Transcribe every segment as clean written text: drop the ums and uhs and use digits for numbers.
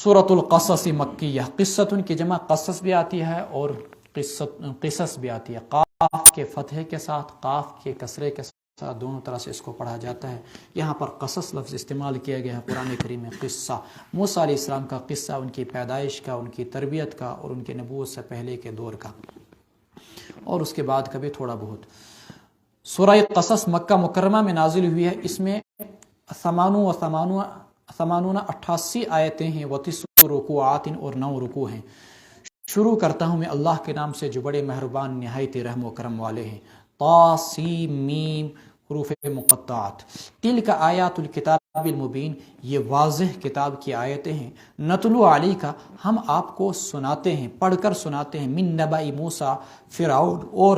سورۃ القصص مکیہ، قصۃ کی جمع قصص بھی آتی ہے اور قصص بھی آتی ہے، قاف کے فتح کے ساتھ، قاف کے کسرے کے ساتھ، دونوں طرح سے اس کو پڑھا جاتا ہے۔ یہاں پر قصص لفظ استعمال کیا گیا ہے قرآن کریم میں، قصہ، موسیٰ علیہ السلام کا قصہ، ان کی پیدائش کا، ان کی تربیت کا اور ان کے نبوت سے پہلے کے دور کا، اور اس کے بعد کا بھی تھوڑا بہت۔ سورہ قصص مکہ مکرمہ میں نازل ہوئی ہے، اس میں 88 آیتیں ہیں، و90 رکوعات اور 9 رکوع ہیں۔ شروع کرتا ہوں میں اللہ کے نام سے جو بڑے مہربان نہایت رحم و کرم والے ہیں۔ طا سین میم، حروف مقطعات۔ تلک آیات الکتاب المبین، یہ واضح کتاب کی آیتیں ہیں۔ نتلو علیک کا، ہم آپ کو سناتے ہیں، پڑھ کر سناتے ہیں، من نبأ موسیٰ، فرعون اور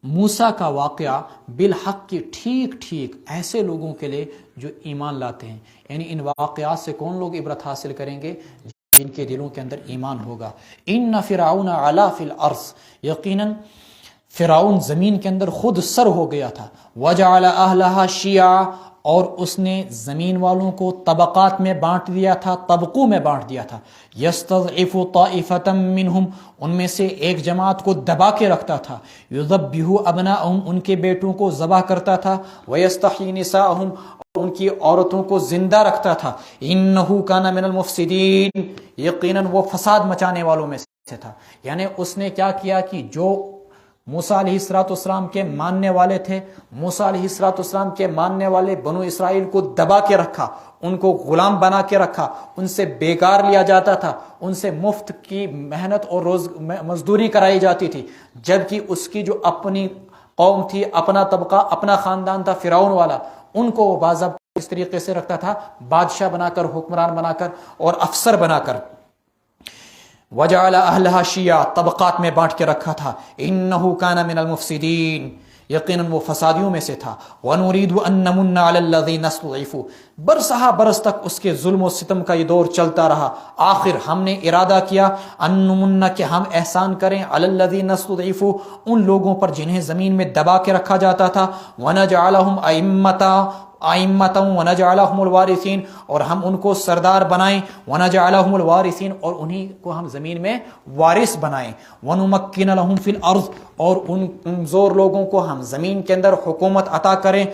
موسیٰ کا واقعہ، بالحق کی، ٹھیک ٹھیک ایسے لوگوں کے لیے جو ایمان لاتے ہیں، یعنی ان واقعات سے کون لوگ عبرت حاصل کریں گے؟ جن کے دلوں کے اندر ایمان ہوگا۔ ان فرعون علا فی الارض، یقیناً فرعون زمین کے اندر خود سر ہو گیا تھا، وجعل اہلہا شیعا، اور اس نے زمین والوں کو طبقات میں بانٹ دیا تھا، طبقوں میں بانٹ دیا تھا۔ یستضعف طائفة منہم، ان میں سے ایک جماعت کو دبا کے رکھتا تھا۔ یذبح ابناءہم، ان کے بیٹوں کو ذبح کرتا تھا۔ ویستحیی نساءہم، اور ان کی عورتوں کو زندہ رکھتا تھا۔ انہ کان من المفسدین، یقیناً وہ فساد مچانے والوں میں سے تھا۔ یعنی اس نے کیا کیا کہ جو موسیٰ علیہ السلام کے ماننے والے تھے، موسیٰ علیہ السلام کے ماننے والے بنو اسرائیل کو دبا کے رکھا، ان کو غلام بنا کے رکھا، ان سے بیکار لیا جاتا تھا، ان سے مفت کی محنت اور مزدوری کرائی جاتی تھی، جبکہ اس کی جو اپنی قوم تھی، اپنا طبقہ، اپنا خاندان تھا فرعون والا، ان کو وہ باضابطہ اس طریقے سے رکھتا تھا، بادشاہ بنا کر، حکمران بنا کر اور افسر بنا کر۔ وجعل اہلہا شیعا، طبقات میں بانٹ کے رکھا تھا۔ انہ کان من المفسدین، یقیناً وہ فسادیوں میں سے تھا۔ ونريد ان نمن علی الذین استضعفوا، برسہ برس تک اس کے ظلم و ستم کا یہ دور چلتا رہا۔ آخر ہم نے ارادہ کیا ان نمن، کہ ہم احسان کریں، علی الذین استضعفوا، ان لوگوں پر جنہیں زمین میں دبا کے رکھا جاتا تھا۔ ونجعلہم ائمۃ ونجعلہم الوارثین، اور ہم ان کو سردار بنائیں، ونجعلہم الوارثین، اور انہی کو ہم زمین میں وارث بنائیں۔ ونمکن لہم فی الارض، اور ان کمزور لوگوں کو ہم زمین کے اندر حکومت عطا کریں،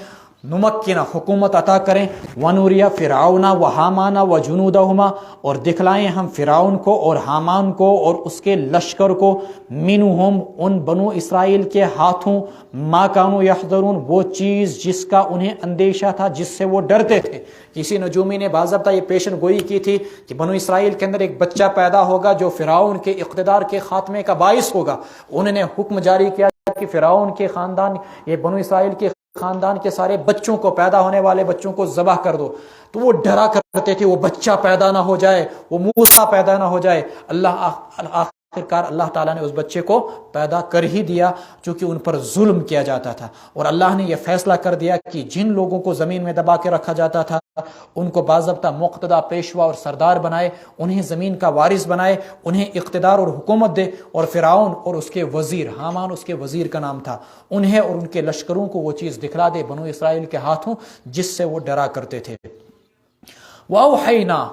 نمکن، حکومت عطا کریں۔ ونوری فرعون و حامان و جنودہما، اور دکھلائیں ہم فرعون کو اور حامان کو اور اس کے لشکر کو، منہم، ان بنو اسرائیل کے ہاتھوں، ما کانوا یحذرون، وہ چیز جس کا انہیں اندیشہ تھا، جس سے وہ ڈرتے تھے۔ کسی نجومی نے باضابطہ یہ پیشن گوئی کی تھی کہ بنو اسرائیل کے اندر ایک بچہ پیدا ہوگا جو فرعون کے اقتدار کے خاتمے کا باعث ہوگا۔ انہوں نے حکم جاری کیا کہ فرعون کے خاندان، یہ بنو اسرائیل کے خاندان کے سارے بچوں کو، پیدا ہونے والے بچوں کو ذبح کر دو۔ تو وہ ڈرا کرتے تھے وہ بچہ پیدا نہ ہو جائے، وہ موسیٰ پیدا نہ ہو جائے۔ آخرکار اللہ تعالیٰ نے اس بچے کو پیدا کر ہی دیا، چونکہ ان پر ظلم کیا جاتا تھا، اور اللہ نے یہ فیصلہ کر دیا کہ جن لوگوں کو زمین میں دبا کے رکھا جاتا تھا ان کو باضابطہ مقتدیٰ، پیشوا اور سردار بنائے، انہیں زمین کا وارث بنائے، انہیں اقتدار اور حکومت دے۔ اور فرعون اور اس کے وزیر، حامان اس کے وزیر کا نام تھا، انہیں اور ان کے لشکروں کو وہ چیز دکھلا دے بنو اسرائیل کے ہاتھوں جس سے وہ ڈرا کرتے تھے۔ وَأَوْحَيْنَا،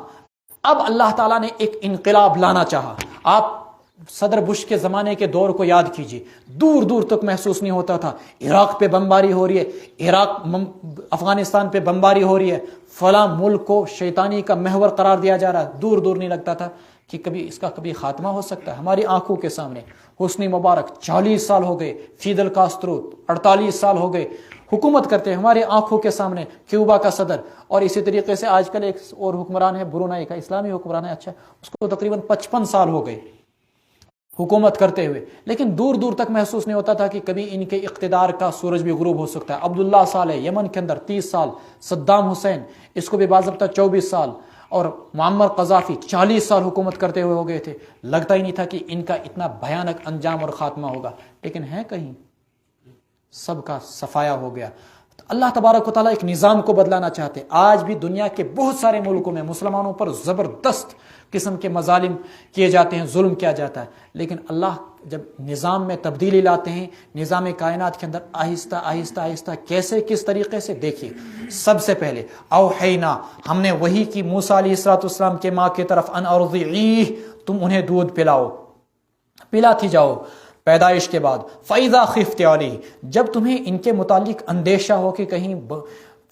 اب اللہ تعالیٰ نے ایک انقلاب لانا چاہا۔ آپ صدر بش کے زمانے کے دور کو یاد کیجئے، دور دور تک محسوس نہیں ہوتا تھا، عراق پہ بمباری ہو رہی ہے، افغانستان پہ بمباری ہو رہی ہے، فلاں ملک کو شیطانی کا محور قرار دیا جا رہا ہے، دور دور نہیں لگتا تھا کہ کبھی اس کا کبھی خاتمہ ہو سکتا ہے۔ ہماری آنکھوں کے سامنے حسنی مبارک 40 سال ہو گئے، فیدل کاسترو 48 سال ہو گئے حکومت کرتے ہیں ہمارے آنکھوں کے سامنے، کیوبا کا صدر، اور اسی طریقے سے آج کل ایک اور حکمران ہے برونائی کا، اسلامی حکمران ہے، اچھا، اس کو تقریباً 55 سال ہو گئے حکومت کرتے ہوئے، لیکن دور دور تک محسوس نہیں ہوتا تھا کہ کبھی ان کے اقتدار کا سورج بھی غروب ہو سکتا ہے۔ عبداللہ صالح یمن کے اندر 30 سال، صدام حسین اس کو بھی باضابطہ 24 سال، اور معمر قذافی 40 سال حکومت کرتے ہوئے ہو گئے تھے۔ لگتا ہی نہیں تھا کہ ان کا اتنا بھیانک انجام اور خاتمہ ہوگا، لیکن ہے کہیں سب کا صفایا ہو گیا۔ اللہ تبارک و تعالیٰ ایک نظام کو بدلانا چاہتے ہیں۔ آج بھی دنیا کے بہت سارے ملکوں میں مسلمانوں پر زبردست قسم کے مظالم کیے جاتے ہیں، ظلم کیا جاتا ہے، لیکن اللہ جب نظام میں تبدیلی لاتے ہیں، نظام کائنات کے اندر آہستہ آہستہ آہستہ کیسے کس طریقے سے، دیکھیے سب سے پہلے اوحینا، ہم نے وحی کی موسیٰ علیہ السلام کے ماں کی طرف، ان ارضعیہ، تم انہیں دودھ پلاؤ، پلاتی جاؤ پیدائش کے بعد، فَإِذَا خِفْتِ عَلَيْهِ، جب تمہیں ان کے متعلق اندیشہ ہو کہ کہیں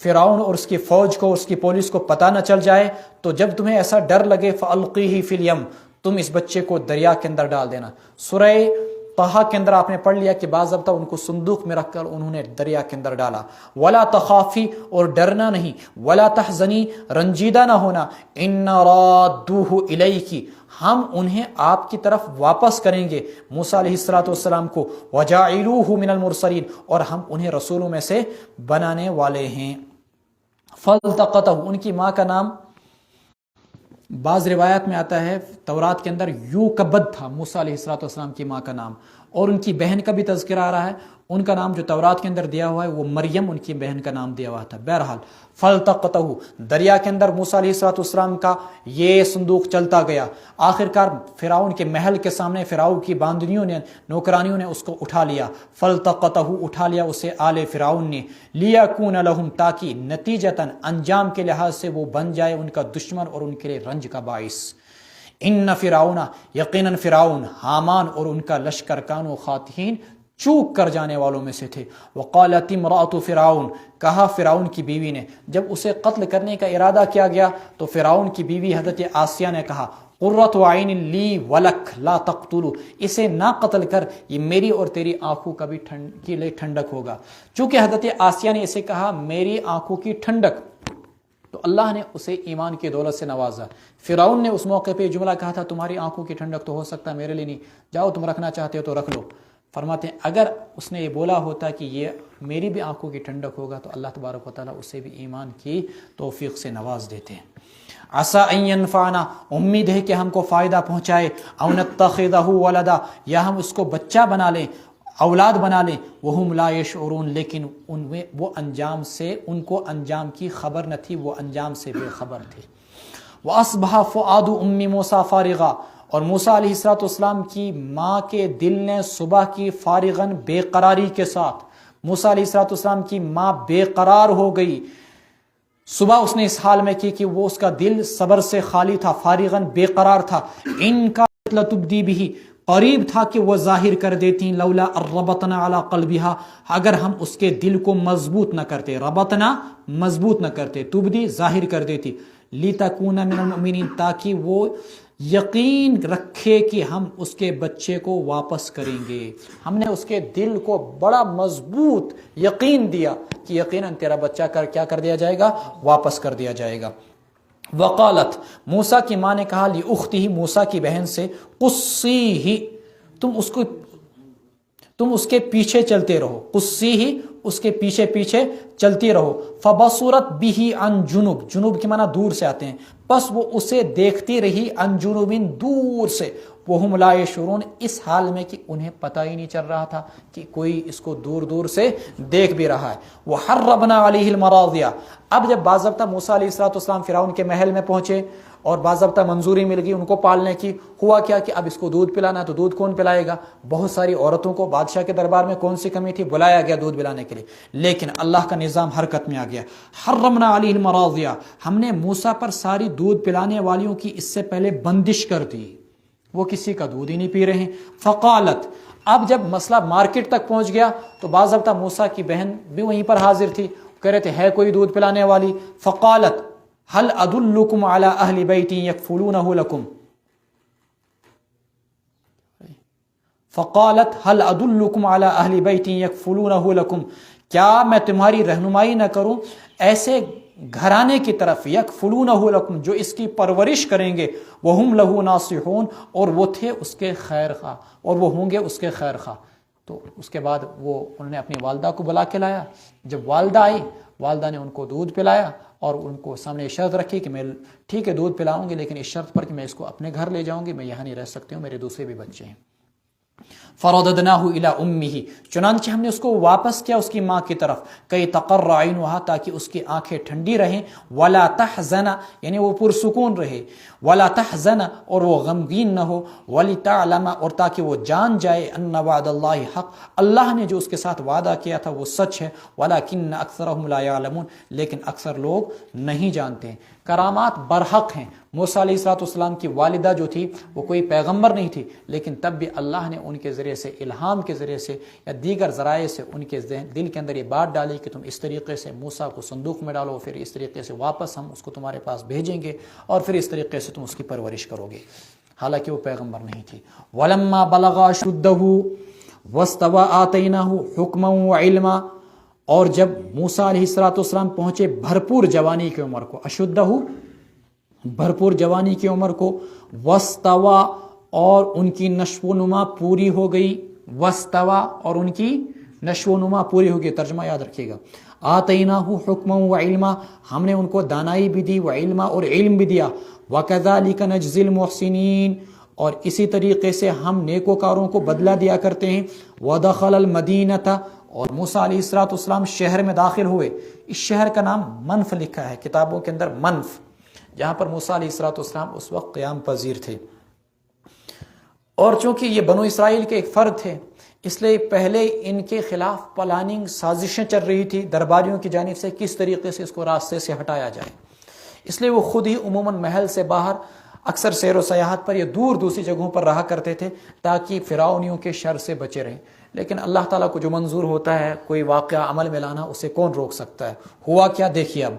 فرعون اور اس کی فوج کو، اس کی پولیس کو پتہ نہ چل جائے، تو جب تمہیں ایسا ڈر لگے، فَأَلْقِيهِ فِي الْيَمِّ، تم اس بچے کو دریا کے اندر ڈال دینا۔ سورہ طٰہٰ کے اندر آپ نے پڑھ لیا کہ بعض ابتا ان کو صندوق میں رکھ کر انہوں نے دریا کے اندر ڈالا۔ وَلَا تَخَافِي، اور ڈرنا نہیں، وَلَا تَحْزَنِي، رنجیدہ نہ ہونا، إِنَّ رَادُّوهُ إِلَيْكِ، ہم انہیں آپ کی طرف واپس کریں گے، موسیٰ علیہ السلام کو، وَجَاعِلُوهُ مِنَ الْمُرْسَلِينَ، اور ہم انہیں رسولوں میں سے بنانے والے ہیں۔ فَالْتَقَطَهُ، ان کی ماں کا نام بعض روایات میں آتا ہے تورات کے اندر یوکبد تھا موسیٰ علیہ السلام کی ماں کا نام، اور ان کی بہن کا بھی تذکرہ آ رہا ہے، ان کا نام جو تورات کے اندر دیا ہوا ہے وہ مریم ان کی بہن کا نام دیا ہوا تھا۔ بہرحال فَالْتَقَطَهُ، دریا کے اندر موسیٰ علیہ السلام کا یہ صندوق چلتا گیا، آخرکار فرعون کے محل کے سامنے فرعون کی باندنیوں نے، نوکرانیوں نے اس کو اٹھا لیا، فَالْتَقَطَهُ، اٹھا لیا اسے آل فرعون نے، لِيَكُونَ لَهُمْ، تاکہ نتیجتاً انجام کے لحاظ سے وہ بن جائے ان کا دشمن اور ان کے لیے رنج کا باعث۔ ان فرعون، یقیناً فرعون، حامان اور ان کا لشکر، کانوا خاطئین، چوک کر جانے والوں میں سے تھے۔ وقالت امرأۃ فرعون، کہا فرعون کی بیوی نے، جب اسے قتل کرنے کا ارادہ کیا گیا تو فرعون کی بیوی حضرت آسیہ نے کہا، قرۃ عین لی ولک لا تقتلوا، اسے نہ قتل کر، یہ میری اور تیری آنکھوں کا بھی کے لیے ٹھنڈک ہوگا۔ چونکہ حضرت آسیہ نے اسے کہا میری آنکھوں کی ٹھنڈک، تو اللہ نے اسے ایمان کی دولت سے نوازا۔ فرعون نے اس موقع پہ جملہ کہا تھا، تمہاری آنکھوں کی ٹھنڈک تو ہو سکتا ہے، میرے لیے نہیں، جاؤ تم رکھنا چاہتے ہو تو رکھ لو۔ فرماتے ہیں اگر اس نے یہ بولا ہوتا کہ یہ میری بھی آنکھوں کی ٹھنڈک ہوگا تو اللہ تبارک و تعالیٰ اسے بھی ایمان کی توفیق سے نواز دیتے ہیں۔ عسیٰ ان ینفعنا، امید ہے کہ ہم کو فائدہ پہنچائے، او نتخذہ ولدا، یا ہم اس کو بچہ بنا لیں، اولاد بنا لیں، وہم لا یشعرون، لیکن وہ انجام سے، ان کو انجام کی خبر نہ تھی، وہ انجام سے بے خبر تھے۔ وَأَصْبَحَ فُؤَادُ أُمِّ مُوسَىٰ فَارِغًا، اور موسیٰ علیہ السلام کی ماں کے دل نے صبح کی فارغاً بے قراری کے ساتھ، موسیٰ علیہ السلام کی ماں بے قرار ہو گئی، صبح اس نے اس حال میں کی کہ وہ اس کا دل صبر سے خالی تھا، فارغاً بے قرار تھا۔ ان کا لتبدی بھی، قریب تھا کہ وہ ظاہر کر دیتی، لولا ربطنا علی قلبها، اگر ہم اس کے دل کو مضبوط نہ کرتے، ربطنا مضبوط نہ کرتے، تبدی ظاہر کر دیتی، لتکون من المؤمنین، تاکہ وہ یقین رکھے کہ ہم اس کے بچے کو واپس کریں گے۔ ہم نے اس کے دل کو بڑا مضبوط یقین دیا کہ یقیناً تیرا بچہ کیا کر دیا جائے گا، واپس کر دیا جائے گا۔ وقالت، موسیٰ کی ماں نے کہا، لأختہ، موسیٰ کی بہن سے، قصیہ، تم اس کے پیچھے چلتے رہو، قصیہ، اس کے پیچھے پیچھے چلتی رہو۔ فبصرت به عن جنوب، جنوب کی معنی دور سے آتے ہیں، بس وہ اسے دیکھتی رہی، عن جنوب، دور سے، وہم لا یشعرون، اس حال میں کہ انہیں پتہ ہی نہیں چل رہا تھا کہ کوئی اس کو دور دور سے دیکھ بھی رہا ہے۔ وحربنا علیہ المراضع، اب جب باضابطہ موسیٰ علیہ السلام فرعون کے محل میں پہنچے اور باضابطہ منظوری مل گئی ان کو پالنے کی، ہوا کیا کہ اب اس کو دودھ پلانا ہے، تو دودھ کون پلائے گا؟ بہت ساری عورتوں کو بادشاہ کے دربار میں کون سی کمی تھی، بلایا گیا دودھ پلانے کے لیے، لیکن اللہ کا نظام حرکت میں آ گیا۔ حرمنا علیہ المراضع، ہم نے موسیٰ پر ساری دودھ پلانے والیوں کی اس سے پہلے بندش کر دی، وہ کسی کا دودھ ہی نہیں پی رہے ہیں۔ فقالت، اب جب مسئلہ مارکیٹ تک پہنچ گیا تو باضابطہ موسیٰ کی بہن بھی وہیں پر حاضر تھی، کہہ رہے تھے ہے کوئی دودھ پلانے والی؟ فقالت هل ادلکم علی اہل بیت یکفلونہ لکم، فقالت هل ادلکم علی اہل بیت یکفلونہ لکم، کیا میں تمہاری رہنمائی نہ کروں ایسے گھرانے کی طرف، یکفلونہ لکم، جو اس کی پرورش کریں گے، وہم لہ ناصحون، اور وہ تھے اس کے خیر خواہ، اور وہ ہوں گے اس کے خیر خواہ۔ تو اس کے بعد انہوں نے اپنی والدہ کو بلا کے لایا، جب والدہ آئی، والدہ نے ان کو دودھ پلایا اور ان کو سامنے شرط رکھی کہ میں ٹھیک ہے دودھ پلاؤں گی، لیکن اس شرط پر کہ میں اس کو اپنے گھر لے جاؤں گی، میں یہاں نہیں رہ سکتی ہوں، میرے دوسرے بھی بچے ہیں۔ فرددناہ الی امہ، چنانچہ ہم نے اس کو واپس کیا اس کی ماں کی طرف، کئی تقر عینھا، تاکہ اس کی آنکھیں ٹھنڈی رہیں، ولا تحزن یعنی وہ پرسکون رہے، ولا تحزن اور وہ غمگین نہ ہو، ولتعلم اور تاکہ وہ جان جائے، ان وعد اللہ حق، اللہ نے جو اس کے ساتھ وعدہ کیا تھا وہ سچ ہے، ولکن اکثرهم لا يعلمون، لیکن اکثر لوگ نہیں جانتے ہیں۔ کرامات برحق ہیں۔ موسیٰ علیہ السلام کی والدہ جو تھی وہ کوئی پیغمبر نہیں تھی، لیکن تب بھی اللہ نے ان کے ذریعے سے، الہام کے ذریعے سے یا دیگر ذرائع سے ان کے دل کے اندر یہ بات ڈالی کہ تم اس طریقے سے موسیٰ کو صندوق میں ڈالو، پھر اس طریقے سے واپس ہم اس کو تمہارے پاس بھیجیں گے، اور پھر اس طریقے سے تم اس کی پرورش کرو گے، حالانکہ وہ پیغمبر نہیں تھی۔ وَلَمَّا بَلَغَ أَشُدَّهُ وَاسْتَوَىٰ آتَيْنَاهُ حُكْمًا وَعِلْمًا، اور جب موسیٰ علیہ السلام پہنچے بھرپور جوانی کی عمر کو، اشدہ بھرپور جوانی کی عمر کو، وستوا اور ان کی نشو و نما پوری ہو گئی، وستوا اور ان کی نشو و نما پوری ہو گئی، ترجمہ یاد رکھیے گا۔ آتیناہ حکما و علما، ہم نے ان کو دانائی بھی دی، و علما اور علم بھی دیا، وکذالک نجزی المحسنین، اور اسی طریقے سے ہم نیکوکاروں کو بدلہ دیا کرتے ہیں۔ ودخل المدینۃ، اور موسیٰ علیہ السلام شہر میں داخل ہوئے۔ اس شہر کا نام منف لکھا ہے کتابوں کے اندر، منف، جہاں پر موسیٰ علیہ السلام اس وقت قیام پذیر تھے۔ اور چونکہ یہ بنو اسرائیل کے ایک فرد تھے، اس لیے پہلے ان کے خلاف پلاننگ، سازشیں چل رہی تھی درباریوں کی جانب سے، کس طریقے سے اس کو راستے سے ہٹایا جائے۔ اس لیے وہ خود ہی عموماً محل سے باہر اکثر سیر و سیاحت پر یا دور دوسری جگہوں پر رہا کرتے تھے، تاکہ فرعونیوں کے شر سے بچے رہیں۔ لیکن اللہ تعالیٰ کو جو منظور ہوتا ہے کوئی واقعہ عمل میں لانا، اسے کون روک سکتا ہے؟ ہوا کیا دیکھیے اب،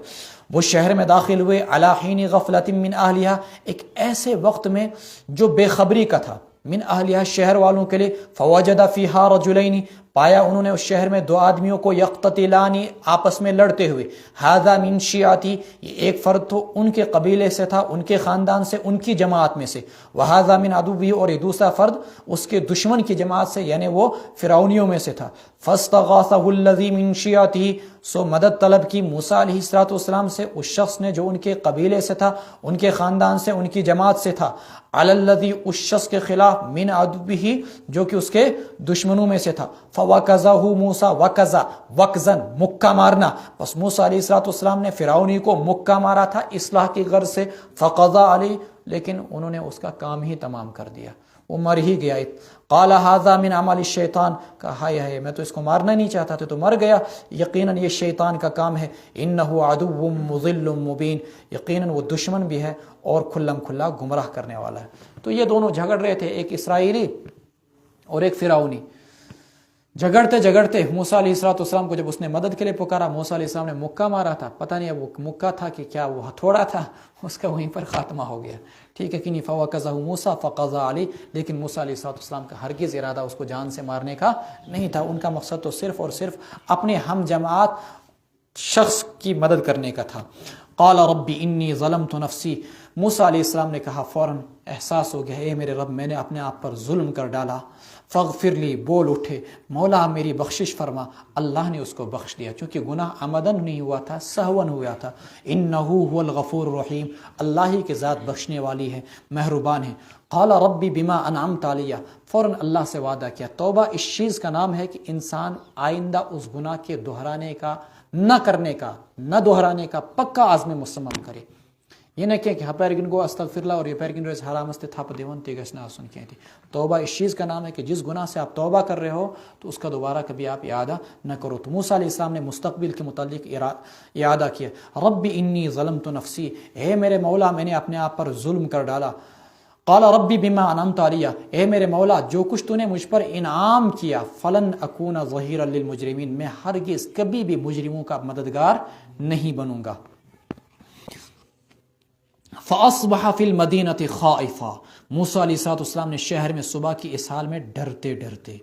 وہ شہر میں داخل ہوئے، علی حین غفلۃ من اہلہا، ایک ایسے وقت میں جو بے خبری کا تھا، من اہلہا شہر والوں کے لیے، فوجد فیہا رجلین، پایا انہوں نے اس شہر میں دو آدمیوں کو، یقتتلان آپس میں لڑتے ہوئے، ھذا من شیعتی، یہ ایک فرد تو ان کے قبیلے سے تھا، ان کے خاندان سے، ان کی جماعت میں سے، وھذا من عدوی، اور یہ دوسرا فرد اس کے دشمن کی جماعت سے، یعنی وہ فرعونیوں میں سے تھا۔ فاستغاثہ الذی من شیعته، سو مدد طلب کی موسیٰ علیہ السلام سے اس شخص نے جو ان کے قبیلے سے تھا، ان کے خاندان سے، ان کی جماعت سے تھا، علی الذی، اس شخص کے خلاف، من عدوہ، جو کہ اس کے دشمنوں میں سے تھا، فوکزہ موسیٰ، وکزا وکزن، مکہ مارنا، بس موسیٰ علیہ السلام نے فرعونی کو مکہ مارا تھا اصلاح کی غرض سے، فقضى علیہ، لیکن انہوں نے اس کا کام ہی تمام کر دیا، وہ مر ہی گیا۔ قال ھذا من عمل الشیطان، کہا ہائے ہائے میں تو اس کو مارنا نہیں چاہتا تھا تو مر گیا، یقیناً یہ شیطان کا کام ہے، انہ عدو مضل مبین، یقیناً وہ دشمن بھی ہے اور کھلم کھلا گمراہ کرنے والا ہے۔ تو یہ دونوں جھگڑ رہے تھے، ایک اسرائیلی اور ایک فرعونی، جھگڑتے جھگڑتے موسیٰ علیہ السلام کو جب اس نے مدد کے لیے پکارا، موسیٰ علیہ السلام نے مکہ مارا تھا، پتہ نہیں اب وہ مکہ تھا کہ کیا وہ ہتھوڑا تھا، اس کا وہیں پر خاتمہ ہو گیا، ٹھیک ہے کہ نہیں۔ فوکزہ موسیٰ فقضى علیہ، لیکن موسیٰ علیہ السلام کا ہرگز ارادہ اس کو جان سے مارنے کا نہیں تھا، ان کا مقصد تو صرف اور صرف اپنے ہم جماعت شخص کی مدد کرنے کا تھا۔ قال ربی انی ظلمت نفسی، موسیٰ علیہ السلام نے کہا، فوراً احساس ہو گیا، اے میرے رب میں نے اپنے آپ پر ظلم کر ڈالا، فاغفر لی، بول اٹھے، مولا میری بخشش فرما۔ اللہ نے اس کو بخش دیا، چونکہ گناہ عمدن نہیں ہوا تھا، سہون ہوا تھا۔ انہ هو الغفور الرحیم، اللہ ہی کی ذات بخشنے والی ہے، مہربان ہے۔ قال ربی بما انعمت علیہ، فوراً اللہ سے وعدہ کیا۔ توبہ اس چیز کا نام ہے کہ انسان آئندہ اس گناہ کے دہرانے کا، نہ کرنے کا، نہ دہرانے کا پکا عزم مصمم کرے۔ یہ نہ کہ ہپیرگن کو استغفر اللہ اور یہ پیرگن روز حرام است تھپ دیون تیگس نہ سن کہتی۔ توبہ اس چیز کا نام ہے کہ جس گناہ سے آپ توبہ کر رہے ہو تو اس کا دوبارہ کبھی آپ اعادہ نہ کرو۔ تو موسیٰ علیہ السلام نے مستقبل کے متعلق اعادہ کیا، رب انی ظلمت نفسی، اے میرے مولا میں نے اپنے آپ پر ظلم کر ڈالا۔ قال ربی بما انعمت علیہ، اے میرے مولا جو کچھ تو نے مجھ پر انعام کیا، فلن اکون ظہیرا للمجرمین، میں ہرگز کبھی بھی مجرموں کا مددگار نہیں بنوں گا۔ فاصبح فی المدینۃ خائفا، موسیٰ علیہ السلام نے شہر میں صبح کی اس حال میں ڈرتے ڈرتے،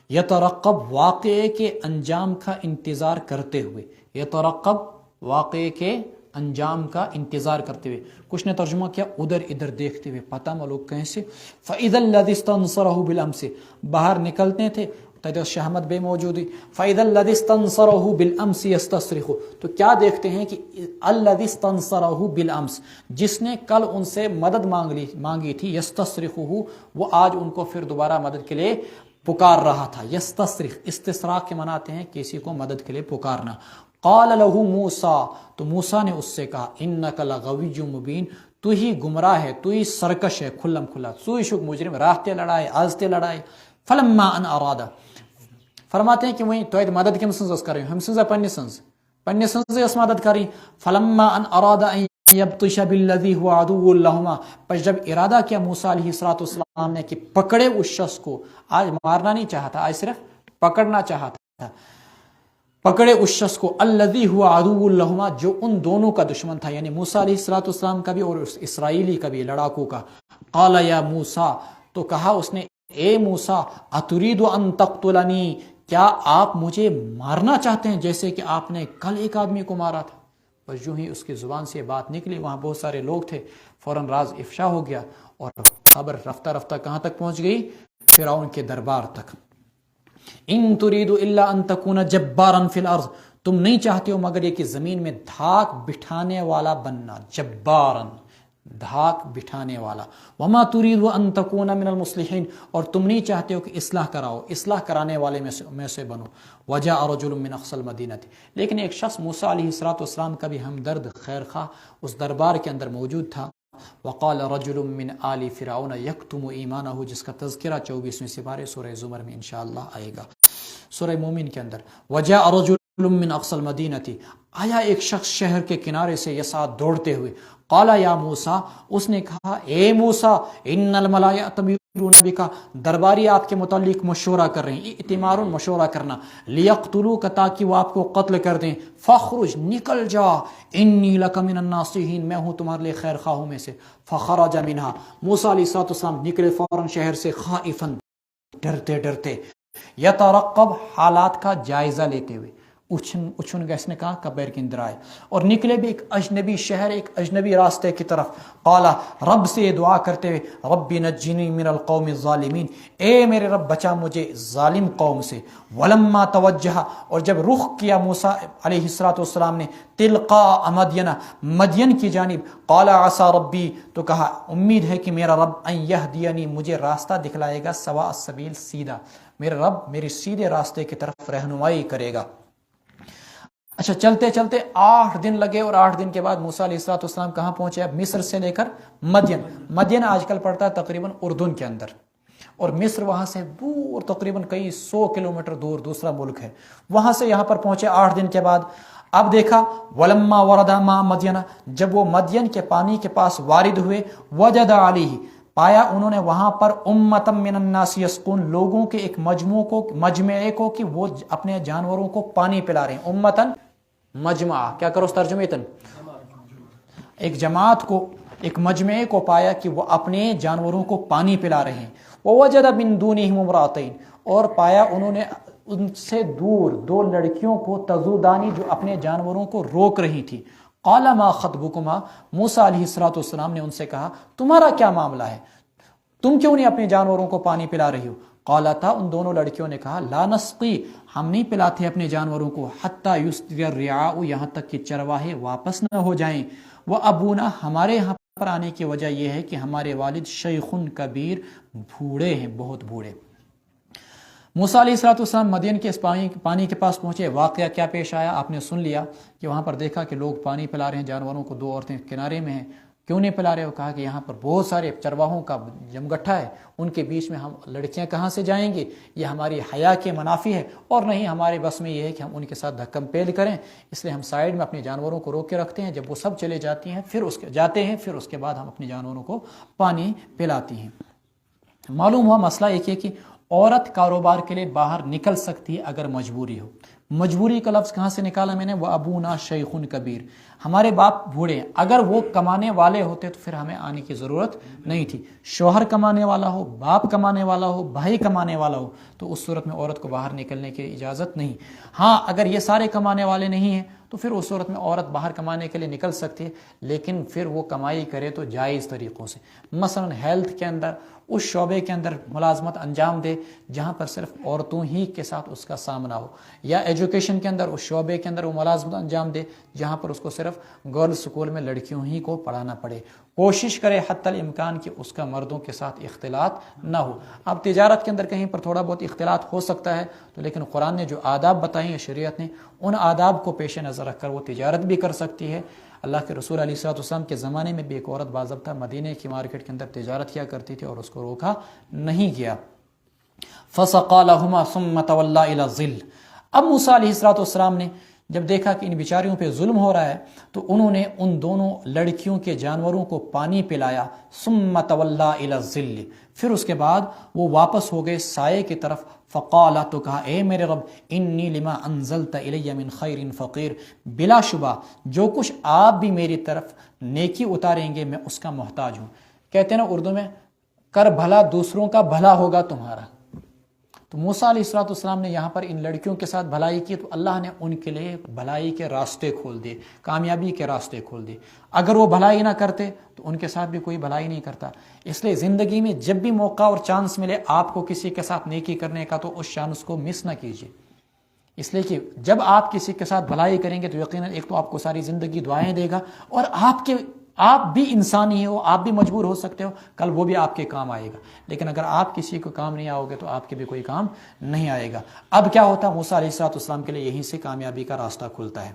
یترقب واقعے کے انجام کا انتظار کرتے ہوئے، یترقب واقعے کے انجام کا انتظار کرتے ہوئے، کچھ نے ترجمہ کیا ادھر ادھر دیکھتے ہوئے، پتہ معلوم کہیں سے، فَإِذَا الَّذِي اسْتَنصَرَهُ بِالْأَمْسِ، باہر نکلتے تھے تجد شہمت بے موجودی، فَإِذَا الَّذِي اسْتَنصَرَهُ بِالْأَمْسِ يَسْتَصْرِخُ، تو کیا دیکھتے ہیں کہ الَّذِي اسْتَنصَرَهُ بِالْأَمْسِ، جس نے کل ان سے مدد مانگی تھی، يَسْتَصْرِخُهُ، وہ آج ان کو پھر دوبارہ مدد کے لیے پکار رہا تھا. یستسرخ، استسراخ کے مناتے ہیں کسی کو مدد کے لیے پکارنا. قال له موسیٰ، تو موسیٰ نے اس سے کہا انک لغوی مبین، تو ہی گمراہ ہے، تو ہی سرکش ہے کھلم کھلا، تو ہی شک مجرم راہتے لڑائے آزتے لڑائے. فلما ان ارادہ، فرماتے ہیں کہ وہیں تو مدد کم سنز کر رہے ہیں، ہم سنزا پنی سنز اس مدد کری. فلما ان ارادہ ان یبطش بالذی هو عدو لہما، پر جب ارادہ کیا موسیٰ علیہ السلام نے کہ پکڑے اس شخص کو، آج مارنا نہیں چاہتا، آج صرف پکڑنا چاہتا تھا، پکڑے اس شخص کو الذی هو عدو لہما، جو ان دونوں کا دشمن تھا، یعنی موسیٰ علیہ السلام کا بھی اور اس اسرائیلی کا بھی، لڑاکو کا. قال یا موسیٰ، تو کہا اس نے اے موسیٰ اترید ان تقتلنی، کیا آپ مجھے مارنا چاہتے ہیں جیسے کہ آپ نے کل ایک آدمی کو مارا تھا. بس یوں ہی اس کی زبان سے بات نکلی، وہاں بہت سارے لوگ تھے، فوراً راز افشا ہو گیا اور خبر رفتہ رفتہ کہاں تک پہنچ گئی؟ فرعون کے دربار تک. ان ترید الا ان تکون جبارا فی الارض، تم نہیں چاہتے ہو مگر یہ کہ زمین میں دھاک بٹھانے والا بننا، جبارا دھاک بٹھانے والا. وما ترید ان تکون من المصلحین، اور تم نہیں چاہتے ہو کہ اصلاح کراؤ، اصلاح کرانے والے میں سے بنو. وجاء رجل من اقصى المدینہ، لیکن ایک شخص موسیٰ علیہ السلام کا بھی ہمدرد خیر خواہ اس دربار کے اندر موجود تھا. وقال رجل من آل فرعون یکتم ایمانہ، جس کا تذکرہ 24ویں سپارے سورہ زمر میں انشاءاللہ آئے گا، سورہ مومن کے اندر. وجاء رجل من اقصى المدینہ، آیا ایک شخص شہر کے کنارے سے یسعى دوڑتے ہوئے. قال یا موسیٰ، اس نے کہا اے موسیٰ ان الملا یأتمرون بک، درباری آپ کے متعلق مشورہ کر رہے ہیں، ائتمار مشورہ کرنا، لیقتلوک تاکہ وہ آپ کو قتل کر دیں. فخرج نکل جا، انی لک من الناصحین میں ہوں تمہارے لیے خیر خواہوں میں سے. فخرج منہا، موسیٰ علیہ السلام نکلے فوراً شہر سے، خائفا ڈرتے ڈرتے، یترقب حالات کا جائزہ لیتے ہوئے، اچھن گیس نے کہا کبیر کے اندر آئے، اور نکلے بھی ایک اجنبی شہر، ایک اجنبی راستے کی طرف. قالا، رب سے دعا کرتے ہوئے، ربی نجنی من القوم الظالمین، اے میرے رب بچا مجھے ظالم قوم سے. ولما توجہ، اور جب رخ کیا موسیٰ علیہ السلام نے تلقاء مدین، مدین کی جانب، قال عسى ربی، تو کہا امید ہے کہ میرا رب ان یہدینی، مجھے راستہ دکھلائے گا، سواء السبیل، سیدھا، میرا رب میری سیدھے راستے کی طرف رہنمائی کرے گا. اچھا، چلتے چلتے 8 دن لگے، اور 8 دن کے بعد موسیٰ علیہ السلام کہاں پہنچے؟ اب مصر سے لے کر مدین. مدین آج کل پڑتا ہے تقریباً اردن کے اندر، اور مصر وہاں سے دور تقریباً کئی 100 کلومیٹر دور دوسرا ملک ہے. وہاں سے یہاں پر پہنچے 8 دن کے بعد. اب دیکھا ولما ورد ماء مدین، جب وہ مدین کے پانی کے پاس وارد ہوئے، وجد علیہ، پایا انہوں نے وہاں پر امتم من الناس یسقون، لوگوں کے ایک مجمعے کو کہ وہ اپنے جانوروں کو پانی پلا رہے ہیں. امتن مجمع، کیا کرو اس ترجمے تن، ایک جماعت کو، ایک مجمعے کو پایا کہ وہ اپنے جانوروں کو پانی پلا رہے ہیں. ووجد من دونہم امرأتین، اور پایا انہوں نے ان سے دور 2 لڑکیوں کو، تذودانی، جو اپنے جانوروں کو روک رہی تھی. قال ما خطبکما، موسیٰ علیہ السلام نے ان سے کہا تمہارا کیا معاملہ ہے، تم کیوں نہیں اپنے جانوروں کو پانی پلا رہی ہو؟ قالتا، ان دونوں لڑکیوں نے کہا لا نسقی، ہم نہیں پلاتے اپنے جانوروں کو، حتی یسدر الرعاء، یہاں تک کہ چرواہے واپس نہ ہو جائیں. وابونا، ہمارے یہاں پر آنے کی وجہ یہ ہے کہ ہمارے والد شیخ کبیر، بوڑھے ہیں، بہت بوڑھے. موسیٰ علیہ السلام مدین کے اس پانی کے پاس پہنچے. واقعہ کیا پیش آیا آپ نے سن لیا کہ وہاں پر دیکھا کہ لوگ پانی پلا رہے ہیں جانوروں کو، 2 عورتیں کنارے میں ہیں. کیوں نہیں پلا رہے ہو؟ کہا کہ یہاں پر بہت سارے چرواہوں کا جمگٹھا ہے، ان کے بیچ میں ہم لڑکیاں کہاں سے جائیں گے، یہ ہماری حیا کے منافی ہے، اور نہیں ہمارے بس میں یہ ہے کہ ہم ان کے ساتھ دھکم پیل کریں، اس لیے ہم سائیڈ میں اپنے جانوروں کو روک کے رکھتے ہیں. جب وہ سب چلے جاتے ہیں پھر اس کے بعد ہم اپنے جانوروں کو پانی پلاتی ہیں. معلوم ہوا مسئلہ ایک ہے کہ عورت کاروبار کے لیے باہر نکل سکتی ہے اگر مجبوری ہو. مجبوری کا لفظ کہاں سے نکالا میں نے؟ وہ ابونا شیخ کبیر، ہمارے باپ بوڑھے ہیں. اگر وہ کمانے والے ہوتے تو پھر ہمیں آنے کی ضرورت نہیں تھی. شوہر کمانے والا ہو، باپ کمانے والا ہو، بھائی کمانے والا ہو، تو اس صورت میں عورت کو باہر نکلنے کی اجازت نہیں. ہاں اگر یہ سارے کمانے والے نہیں ہیں تو پھر اس صورت میں عورت باہر کمانے کے لیے نکل سکتی ہے، لیکن پھر وہ کمائی کرے تو جائز طریقوں سے. مثلا ہیلتھ کے اندر، اس شعبے کے اندر ملازمت انجام دے جہاں پر صرف عورتوں ہی کے ساتھ اس کا سامنا ہو، یا ایجوکیشن کے اندر، اس شعبے کے اندر وہ ملازمت انجام دے جہاں پر اس کو صرف گرلز سکول میں لڑکیوں ہی کو پڑھانا پڑے. کوشش کرے حتی الامکان کہ اس کا مردوں کے ساتھ اختلاط نہ ہو۔ اب تجارت کے اندر کہیں پر تھوڑا بہت اختلاط ہو سکتا ہے تو لیکن قرآن نے جو آداب بتائی ہیں شریعت نے، ان آداب کو پیش نظر رکھ کر وہ تجارت بھی کر سکتی ہے۔ اللہ کے رسول علیہ الصلوۃ والسلام کے زمانے میں بھی ایک عورت باضابطہ مدینے کی مارکیٹ کے اندر تجارت کیا کرتی تھی اور اس کو روکا نہیں گیا۔ فَسَقَى لَهُمَا ثُمَّ تَوَلَّى إِلَى الظِّلِّ۔ اب موسیٰ علیہ السلام نے جب دیکھا کہ ان بیچاریوں پہ ظلم ہو رہا ہے تو انہوں نے ان دونوں لڑکیوں کے جانوروں کو پانی پلایا۔ ثُمَّ تَوَلَّى إِلَى الظِّلِّ، پھر اس کے بعد وہ واپس ہو گئے سائے کی طرف۔ فقال، تو کہا اے میرے رب، انی لما انزلت الی من خیر فقیر، بلا شبہ جو کچھ آپ بھی میری طرف نیکی اتاریں گے میں اس کا محتاج ہوں۔ کہتے ہیں نا اردو میں، کر بھلا دوسروں کا بھلا ہوگا تمہارا۔ تو موسیٰ علیہ السلام نے یہاں پر ان لڑکیوں کے ساتھ بھلائی کی تو اللہ نے ان کے لیے بھلائی کے راستے کھول دیے، کامیابی کے راستے کھول دیے۔ اگر وہ بھلائی نہ کرتے تو ان کے ساتھ بھی کوئی بھلائی نہیں کرتا۔ اس لیے زندگی میں جب بھی موقع اور چانس ملے آپ کو کسی کے ساتھ نیکی کرنے کا تو اس چانس کو مس نہ کیجیے، اس لیے کہ جب آپ کسی کے ساتھ بھلائی کریں گے تو یقیناً ایک تو آپ کو ساری زندگی دعائیں دے گا، اور آپ بھی انسانی ہو، آپ بھی مجبور ہو سکتے ہو، کل وہ بھی آپ کے کام آئے گا۔ لیکن اگر آپ کسی کو کام نہیں آؤ گے تو آپ کے بھی کوئی کام نہیں آئے گا۔ اب کیا ہوتا ہے، موسیٰ علیہ السلام کے لیے یہیں سے کامیابی کا راستہ کھلتا ہے۔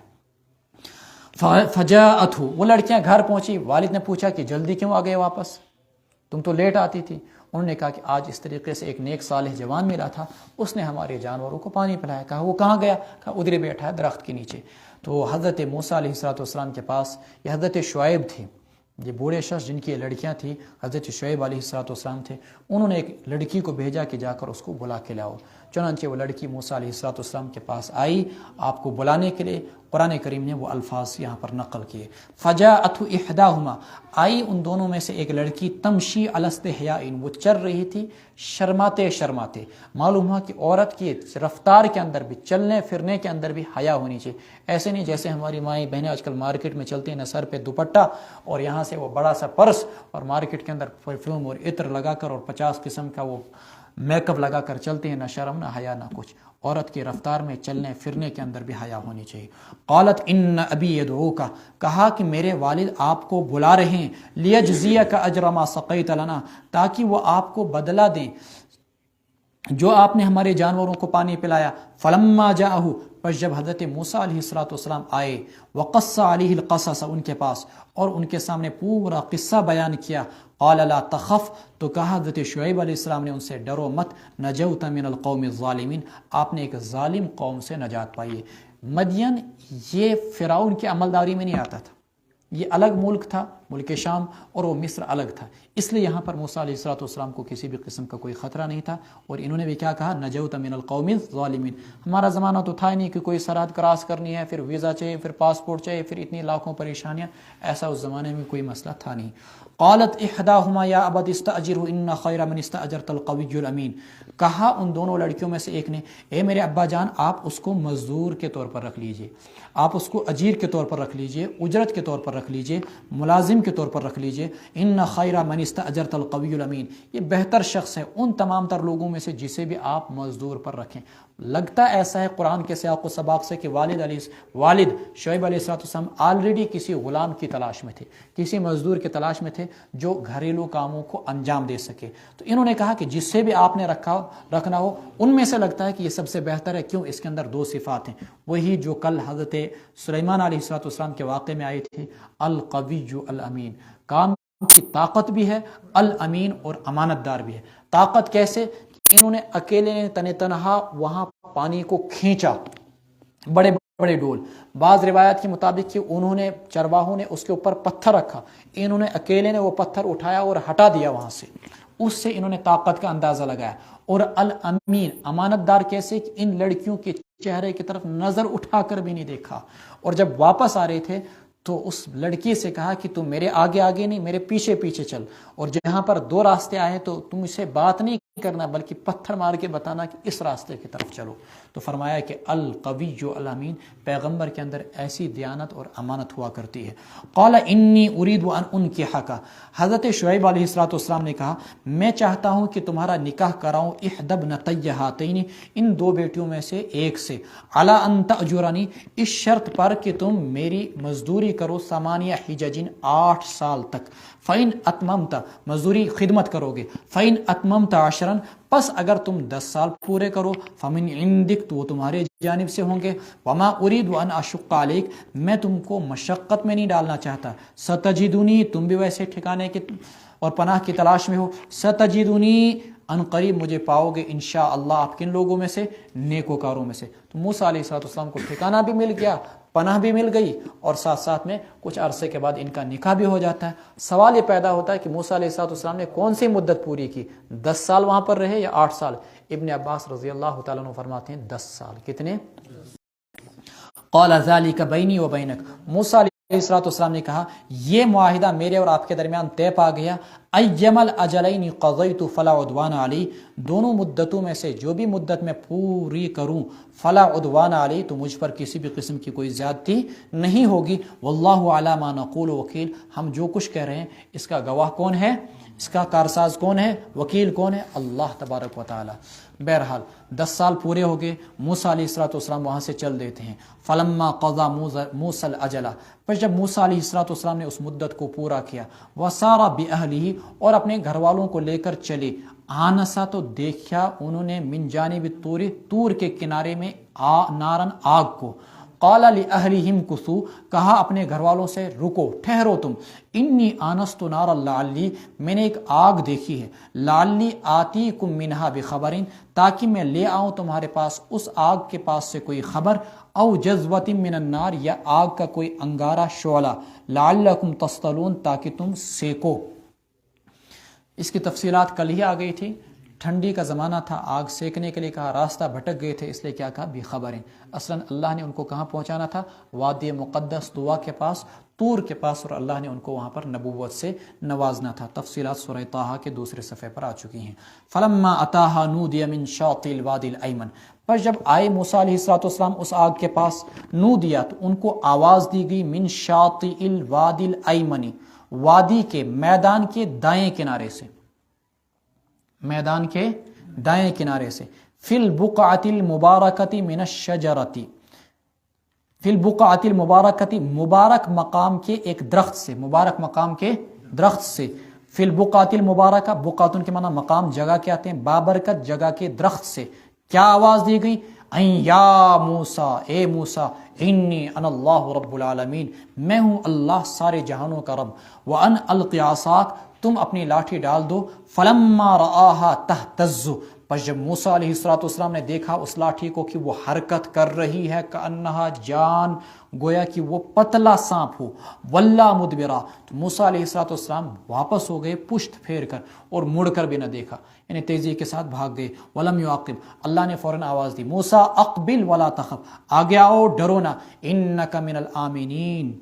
فجاءتہ، وہ لڑکیاں گھر پہنچی، والد نے پوچھا کہ جلدی کیوں آ گئے واپس، تم تو لیٹ آتی تھی۔ انہوں نے کہا کہ آج اس طریقے سے ایک نیک صالح جوان ملا تھا، اس نے ہمارے جانوروں کو پانی پلایا۔ کہا وہ کہاں گیا؟ کہا ادھر بیٹھا ہے درخت کے نیچے۔ تو حضرت موسیٰ علیہ السلام کے پاس یہ حضرت شعیب تھے، یہ بوڑھے شخص جن کی لڑکیاں تھیں حضرت شعیب علیہ السلام تھے، انہوں نے ایک لڑکی کو بھیجا کہ جا کر اس کو بلا کے لاؤ۔ چنانچہ وہ لڑکی موسیٰ علیہ السلام کے پاس آئی آپ کو بلانے کے لیے۔ قرآن کریم نے وہ الفاظ یہاں پر نقل کیے، فجاءتہ احداہما، آئی ان دونوں میں سے ایک لڑکی، تمشی علی استحیاء، وہ چل رہی تھی شرماتے شرماتے۔ معلوم ہوا کہ عورت کی رفتار کے اندر بھی، چلنے پھرنے کے اندر بھی حیا ہونی چاہیے۔ ایسے نہیں جیسے ہماری مائیں بہنیں آج کل مارکیٹ میں چلتی ہیں نا، سر پہ دوپٹہ اور یہاں سے وہ بڑا سا پرس اور مارکیٹ کے اندر پرفیوم اور عطر لگا کر اور 50 قسم کا وہ میک اپ لگا کر چلتے ہیں، نہ شرم نہ حیا نہ کچھ۔ عورت کی رفتار میں چلنے پھرنے کے اندر بھی حیا ہونی چاہیے۔ قالت ان ابی یدعوک، کہا کہ میرے والد آپ کو بلا رہے ہیں، لیجزیک اجر ما سقیت لنا، تاکہ وہ آپ کو بدلہ دیں جو آپ نے ہمارے جانوروں کو پانی پلایا۔ فلما جاءہ، پس جب حضرت موسیٰ علیہ السلام آئے، وقص علیہ القصص، ان کے پاس اور ان کے سامنے پورا قصہ بیان کیا، قال لا تخف، تو کہا حضرت شعیب علیہ السلام نے ان سے ڈرو مت، نجوت من القوم الظالمین، آپ نے ایک ظالم قوم سے نجات پائی ہے۔ مدین یہ فرعون کی عملداری میں نہیں آتا تھا، یہ الگ ملک تھا، ملک شام، اور وہ مصر الگ تھا، اس لیے یہاں پر موسیٰ علیہ السلام کو کسی بھی قسم کا کوئی خطرہ نہیں تھا، اور انہوں نے بھی کیا کہا، نجوت من القوم الظالمین۔ ہمارا زمانہ تو تھا ہی نہیں کہ کوئی سرحد کراس کرنی ہے، پھر ویزا چاہیے، پھر پاسپورٹ چاہیے، پھر اتنی لاکھوں پریشانیاں، ایسا اس زمانے میں کوئی مسئلہ تھا نہیں۔ قالت احداہما یا ابت استاجرہ ان خیر من استاجرت القوی الامین، کہا ان دونوں لڑکیوں میں سے ایک نے، اے میرے ابا جان آپ اس کو مزدور کے طور پر رکھ لیجئے، آپ اس کو اجیر کے طور پر رکھ لیجئے، اجرت کے طور پر رکھ لیجئے، ملازم کے طور پر رکھ لیجئے۔ ان خیر من استاجرت القوی الامین، یہ بہتر شخص ہے ان تمام تر لوگوں میں سے جسے بھی آپ مزدور پر رکھیں۔ لگتا ایسا ہے قرآن کے سیاق و سباق سے کہ والد شعیب علیہ السلام آلریڈی کسی غلام کی تلاش میں تھے، کسی مزدور کی تلاش میں تھے جو گھریلو کاموں کو انجام دے سکے۔ تو انہوں نے کہا کہ جس سے بھی آپ نے رکھنا ہو ان میں سے لگتا ہے کہ یہ سب سے بہتر ہے، کیوں، اس کے اندر دو صفات ہیں، وہی جو کل حضرت سلیمان علیہ السلام کے واقعے میں آئی تھی، القوی الامین، کام کی طاقت بھی ہے، الامین اور امانت دار بھی ہے۔ طاقت کیسے؟ انہوں نے اکیلے نے تنہا وہاں پانی کو کھینچا، بڑے بڑے ڈول، بعض روایات کے مطابق کہ انہوں نے چرواہوں نے اس کے اوپر پتھر رکھا، انہوں نے اکیلے نے وہ پتھر اٹھایا اور ہٹا دیا وہاں سے، اس سے انہوں نے طاقت کا اندازہ لگایا۔ اور الامین، امانت دار کیسے کہ ان لڑکیوں کے چہرے کی طرف نظر اٹھا کر بھی نہیں دیکھا، اور جب واپس آ رہے تھے تو اس لڑکی سے کہا کہ تم میرے آگے آگے نہیں، میرے پیچھے پیچھے چل، اور جہاں پر دو راستے آئے تو تم اسے بات نہیں کرنا بلکہ پتھر مار کے بتانا کہ اس راستے کی طرف چلو۔ تو فرمایا کہ القوی الامین، پیغمبر کے اندر ایسی دیانت اور امانت ہوا کرتی ہے۔ قال انی ارید ان انکحک، حضرت شعیب علیہ السلام نے کہا میں چاہتا ہوں کہ تمہارا نکاح کراؤں، احدی ابنتی ہاتین، ان دو بیٹیوں میں سے ایک سے، علی ان تأجرنی، اس شرط پر کہ تم میری مزدوری کرو، 8 حجج، 8 سال تک، فَإِنْ أَتْمَمْتَ مزدوری خدمت کرو گے، فَإِنْ أَتْمَمْتَ عَشْرًا پس اگر تم 10 سال پورے کرو، فَمِنْ عِنْدِكَ تو وہ تمہارے جانب سے ہوں گے، وَمَا أُرِيدُ أَنْ أَشُقَّ عَلَيْكَ میں تم کو مشقت میں نہیں ڈالنا چاہتا، سَتَجِدُنِي تم بھی ویسے ٹھکانے کے اور پناہ کی تلاش میں ہو، سَتَجِدُنِي ان قریب مجھے پاؤ گے انشاءاللہ آپ کن لوگوں میں سے، نیکوکاروں میں سے۔ تو موسیٰ علیہ السلام کو ٹھکانہ بھی مل گیا، پناہ بھی مل گئی، اور ساتھ ساتھ میں کچھ عرصے کے بعد ان کا نکاح بھی ہو جاتا ہے۔ سوال یہ پیدا ہوتا ہے کہ موسیٰ علیہ السلام نے کون سی مدت پوری کی، 10 سال وہاں پر رہے یا 8 سال؟ ابن عباس رضی اللہ تعالیٰ عنہ فرماتے ہیں 10 سال۔ کتنے؟ قال ذلك بینی و بینک، موسیٰ علیہ السلام نے کہا یہ معاہدہ میرے اور آپ کے درمیان طے پا گیا، ایما الاجلین قضیت فلا عدوان علی، دونوں مدتوں میں سے جو بھی مدت میں پوری کروں فلا عدوان علی تو مجھ پر کسی بھی قسم کی کوئی زیادتی نہیں ہوگی، واللہ علی ما نقول وکیل، ہم جو کچھ کہہ رہے ہیں اس کا گواہ کون ہے، اس کا کارساز کون ہے، وکیل کون ہے، اللہ تبارک و تعالی۔ بہرحال 10 سال پورے ہو گئے، موسیٰ علیہ السلام وہاں سے چل دیتے ہیں۔ فلما قضا موسیٰ الاجل، پس جب موسیٰ علیہ السلام نے اس مدت کو پورا کیا، وسارا باہلہ اور اپنے گھر والوں کو لے کر چلے، آنسا تو دیکھا انہوں نے من جانب طور، طور کے کنارے میں نارن آگ کو، قال لأہلہم کثوا کہا اپنے گھر والوں سے رکو ٹھہرو تم، انی آنست نارا لعلی میں نے ایک آگ دیکھی ہے، لعلی آتیکم منہا بخبر تاکہ میں لے آؤں تمہارے پاس اس آگ کے پاس سے کوئی خبر، او جذوۃ من النار یا آگ کا کوئی انگارہ شعلہ، لعلکم تصطلون تاکہ تم سیکو۔ اس کی تفصیلات کل ہی آ گئی تھی، ٹھنڈی کا زمانہ تھا، آگ سیکنے کے لیے کہا، راستہ بھٹک گئے تھے اس لیے کیا کہا بخبریں، اصلا اللہ نے ان کو کہاں پہنچانا تھا، وادی مقدس طوا کے پاس، طور کے پاس، اور اللہ نے ان کو وہاں پر نبوت سے نوازنا تھا۔ تفصیلات سورہ طٰہٰ کے دوسرے صفحے پر آ چکی ہیں۔ فلما اتاها نودی من شاطئ الوادی الایمن، پر جب آئے موسیٰ علیہ السلام اس آگ کے پاس، نودیا تو ان کو آواز دی گئی، من شاطئ الوادی الایمن وادی کے میدان کے دائیں کنارے سے، میدان کے دائیں کنارے سے، فی البقعۃ المبارکۃ من الشجرۃ، فی البقعۃ المبارکۃ مبارک مقام کے ایک درخت سے، مبارک مقام کے درخت سے، فی البقعۃ المبارکہ، بقعۃ کے معنی مقام جگہ کے آتے ہیں، بابرکت جگہ کے درخت سے کیا آواز دی گئی، این یا موسیٰ اے موسیٰ، انی انا اللہ رب العالمین میں ہوں اللہ سارے جہانوں کا رب، وان الق عصاک تم اپنی لاٹھی ڈال دو، فلما رآہا تہتز پس جب موسیٰ علیہ السلام نے دیکھا اس لاٹھی کو کہ وہ حرکت کر رہی ہے، کأنہا جان گویا کہ وہ پتلا سانپ ہو، ولا مدبرا تو موسیٰ علیہ السلام واپس ہو گئے پشت پھیر کر اور مڑ کر بھی نہ دیکھا، یعنی تیزی کے ساتھ بھاگ گئے، ولم یعقب اللہ نے فوراً آواز دی، موسیٰ اقبل ولا تخف آگے آؤ ڈرو نہ، انک من الآمنین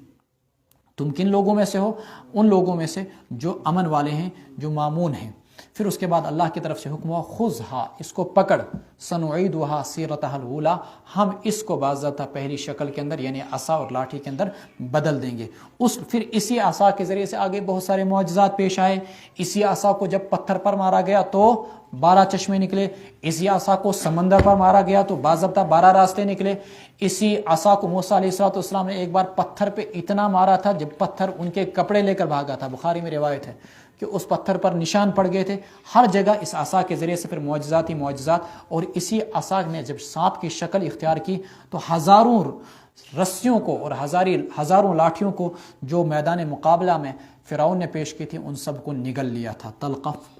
تم کن لوگوں میں سے ہو، ان لوگوں میں سے جو امن والے ہیں، جو مامون ہیں۔ پھر اس کے بعد اللہ کی طرف سے حکم ہوا، خذھا اس کو پکڑ، سنعیدھا سیرتھا الاولی ہم اس کو باضابطہ پہلی شکل کے اندر یعنی عصا اور لاٹھی کے اندر بدل دیں گے۔ پھر اسی عصا کے ذریعے سے آگے بہت سارے معجزات پیش آئے، اسی عصا کو جب پتھر پر مارا گیا تو 12 چشمے نکلے، اسی عصا کو سمندر پر مارا گیا تو باضابطہ 12 راستے نکلے، اسی عصا کو موسیٰ علیہ السلام نے ایک بار پتھر پہ اتنا مارا تھا جب پتھر ان کے کپڑے لے کر بھاگا تھا، بخاری میں روایت ہے کہ اس پتھر پر نشان پڑ گئے تھے۔ ہر جگہ اس عصا کے ذریعے سے پھر معجزات ہی معجزات، اور اسی عصا نے جب سانپ کی شکل اختیار کی تو ہزاروں رسیوں کو اور ہزاروں لاٹھیوں کو جو میدان مقابلہ میں فرعون نے پیش کی تھی ان سب کو نگل لیا تھا۔ تلقف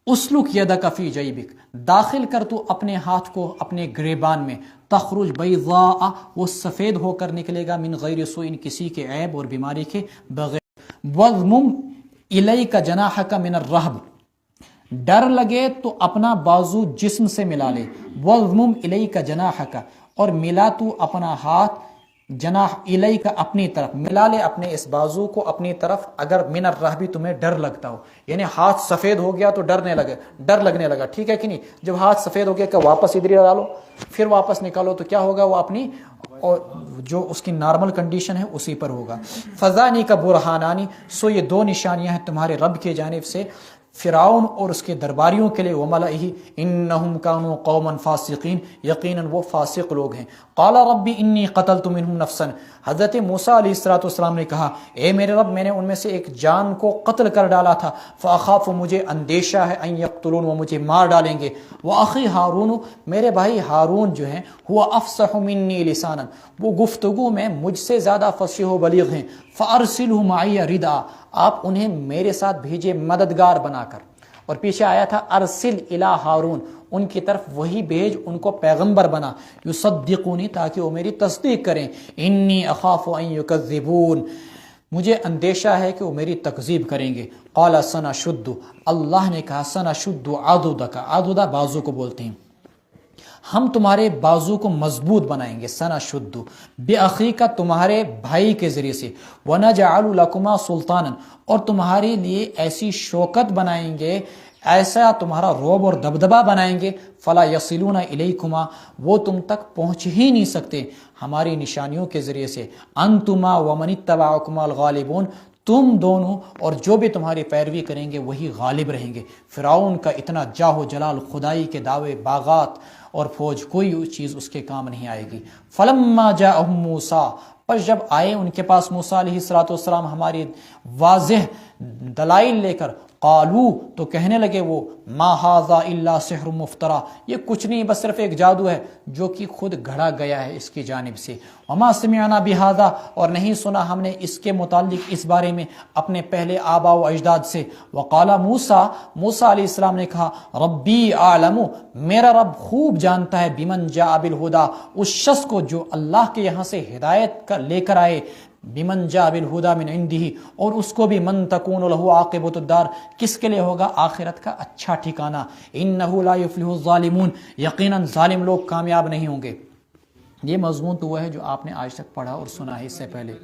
اسلک یدک فی جیبک داخل کر تو اپنے ہاتھ کو اپنے گریبان میں، تخرج بیضاء وہ سفید ہو کر نکلے گا، من غیر سوء کسی کے عیب اور بیماری کے بغیر، وَضْمُمْ الیک جناحک من الرہب ڈر لگے تو اپنا بازو جسم سے ملا لے، وَضْمُمْ الیک جناحک اور ملا تو اپنا ہاتھ، جناح الیک اپنی طرف ملا لے اپنے اس بازو کو اپنی طرف، اگر من الرہبی تمہیں ڈر لگتا ہو، یعنی ہاتھ سفید ہو گیا تو ڈر لگنے لگا، ٹھیک ہے کہ نہیں، جب ہاتھ سفید ہو گیا کہ واپس ادھر ہی ڈالو، پھر واپس نکالو تو کیا ہوگا، وہ اپنی اور جو اس کی نارمل کنڈیشن ہے اسی پر ہوگا۔ فذانی کا برہانانی سو یہ 2 نشانیاں ہیں تمہارے رب کی جانب سے، فرعون اور اس کے درباریوں کے لیے وملئہ انہم کانوا قوما فاسقین، یقیناً وہ فاسق لوگ ہیں۔ قال ربی انی قتلت منہم نفسا، حضرت موسیٰ علیہ السلام نے کہا اے میرے رب میں نے ان میں سے ایک جان کو قتل کر ڈالا تھا، فاخاف مجھے اندیشہ ہے ان یقتلون وہ مجھے مار ڈالیں گے، واخی ہارون میرے بھائی ہارون جو ہیں ہوا افصح منی لسانا وہ گفتگو میں مجھ سے زیادہ فصیح و بلیغ ہیں، فارسلہ معی ردا آپ انہیں میرے ساتھ بھیجے مددگار بنا کر۔ اور پیچھے آیا تھا ارسل الی ہارون ان کی طرف وہی بھیج ان کو پیغمبر بنا، یصدقونی تاکہ وہ میری تصدیق کریں، انی اخاف ان یکذبون مجھے اندیشہ ہے کہ وہ میری تکذیب کریں گے۔ قال سنشد اللہ نے کہا سنشد عضدک، عضدہ بازو کو بولتے ہیں، ہم تمہارے بازو کو مضبوط بنائیں گے، سنشد باخیک تمہارے بھائی کے ذریعے سے، ونجعل لکما سلطانا اور تمہارے لیے ایسی شوکت بنائیں گے، ایسا تمہارا رعب اور دبدبہ بنائیں گے، فلا یصلون الیکما وہ تم تک پہنچ ہی نہیں سکتے ہماری نشانیوں کے ذریعے سے، انتما ومن اتبعکما الغالبون تم دونوں اور جو بھی تمہاری پیروی کریں گے وہی غالب رہیں گے۔ فرعون کا اتنا جاہ و جلال، خدائی کے دعوے، باغات اور فوج، کوئی چیز اس کے کام نہیں آئے گی۔ فلما جاءہم موسیٰ پر جب آئے ان کے پاس موسیٰ علیہ السلام ہماری واضح دلائل لے کر، قالو تو کہنے لگے وہ ما ھذا الا سحر مفترا یہ کچھ نہیں بس صرف ایک جادو ہے جو کہ خود گھڑا گیا ہے اس کی جانب سے، وما سمعنا بہذا اور نہیں سنا ہم نے اس کے متعلق اس بارے میں اپنے پہلے آباء و اجداد سے۔ وقال موسیٰ علیہ السلام نے کہا ربی اعلم میرا رب خوب جانتا ہے بمن جاء بالہدی اس شخص کو جو اللہ کے یہاں سے ہدایت کا لے کر آئے، بمن جاء بالہدی من عنده اور اس کو بھی من تکون له عاقبۃ الدار کس کے لیے ہوگا آخرت کا اچھا ٹھکانہ، انه لا یفلح الظالمون یقیناً ظالم لوگ کامیاب نہیں ہوں گے۔ یہ مضمون تو وہ ہے جو آپ نے آج تک پڑھا اور سنا ہے اس سے پہلے۔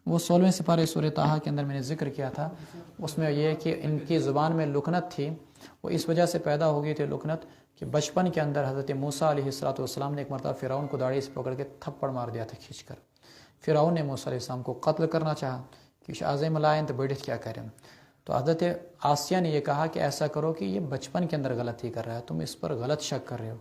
وہ 16ویں سپارے سورہ طٰہٰ کے اندر میں نے ذکر کیا تھا، اس میں یہ کہ ان کی زبان میں لکنت تھی، وہ اس وجہ سے پیدا ہو گئی تھی لکنت کہ بچپن کے اندر حضرت موسیٰ علیہ السلام نے ایک مرتبہ فرعون کو داڑھی سے پکڑ کے تھپڑ مار دیا تھا کھینچ کر۔ فرعون نے موسیٰ علیہ السلام کو قتل کرنا چاہا کہ عظیم لائن تو بڑھ کیا کریں، تو حضرت آسیہ نے یہ کہا کہ ایسا کرو کہ یہ بچپن کے اندر غلطی کر رہا ہے، تم اس پر غلط شک کر رہے ہو،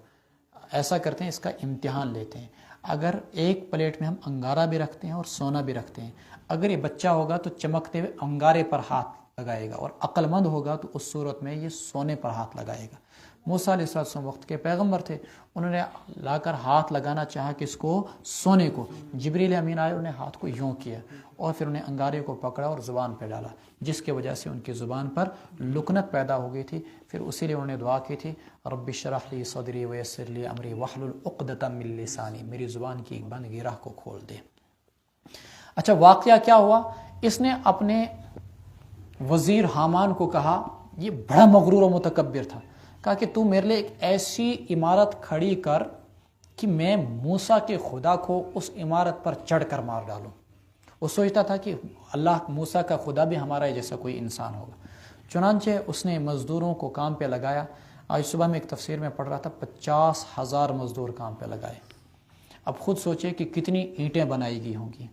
ایسا کرتے ہیں اس کا امتحان لیتے ہیں، اگر ایک پلیٹ میں ہم انگارہ بھی رکھتے ہیں اور سونا بھی رکھتے ہیں، اگر یہ بچہ ہوگا تو چمکتے ہوئے انگارے پر ہاتھ لگائے گا، اور عقل مند ہوگا تو اس صورت میں یہ سونے پر ہاتھ لگائے گا۔ موسیٰ علیہ السلام وقت کے پیغمبر تھے، انہوں نے لا کر ہاتھ لگانا چاہا کس کو؟ سونے کو۔ جبریل امین آئے، انہوں نے ہاتھ کو یوں کیا اور پھر انہیں انگارے کو پکڑا اور زبان پہ ڈالا، جس کی وجہ سے ان کی زبان پر لکنت پیدا ہو گئی تھی۔ پھر اسی لیے انہوں نے دعا کی تھی رب اشرح لی صدری ویسر لی امری واحلل عقدۃ من لسانی، میری زبان کی ایک بند گرہ کو کھول دے۔ اچھا واقعہ کیا ہوا؟ اس نے اپنے وزیر حامان کو کہا، یہ بڑا مغرور و متکبر تھا، کہا کہ تو میرے لیے ایک ایسی عمارت کھڑی کر کہ میں موسیٰ کے خدا کو اس عمارت پر چڑھ کر مار ڈالوں۔ وہ سوچتا تھا کہ اللہ موسیٰ کا خدا بھی ہمارا جیسا کوئی انسان ہوگا۔ چنانچہ اس نے مزدوروں کو کام پہ لگایا۔ آج صبح میں ایک تفسیر میں پڑھ رہا تھا 50,000 مزدور کام پہ لگائے۔ اب خود سوچے کہ کتنی اینٹیں بنائی گئی ہوں گی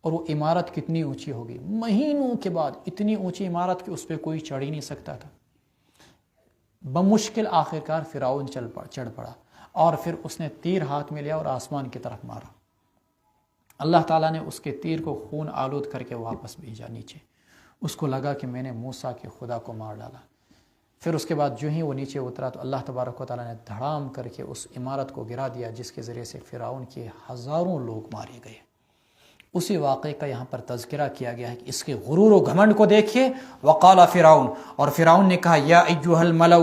اور وہ عمارت کتنی اونچی ہوگی، مہینوں کے بعد اتنی اونچی عمارت کہ اس پہ کوئی چڑھ ہی نہیں سکتا تھا۔ بمشکل آخرکار فرعون چڑھ پڑا اور پھر اس نے تیر ہاتھ میں لیا اور آسمان کی طرف مارا۔ اللہ تعالیٰ نے اس کے تیر کو خون آلود کر کے واپس بھیجا نیچے۔ اس کو لگا کہ میں نے موسیٰ کے خدا کو مار ڈالا۔ پھر اس کے بعد جو ہی وہ نیچے اترا تو اللہ تبارک و تعالیٰ نے دھڑام کر کے اس عمارت کو گرا دیا، جس کے ذریعے سے فرعون کے ہزاروں لوگ مارے گئے۔ اسی واقعے کا یہاں پر تذکرہ کیا گیا ہے کہ اس کے غرور و گھمنڈ کو دیکھیے۔ وقال فرعون اور فرعون نے کہا یا ایھا الملأ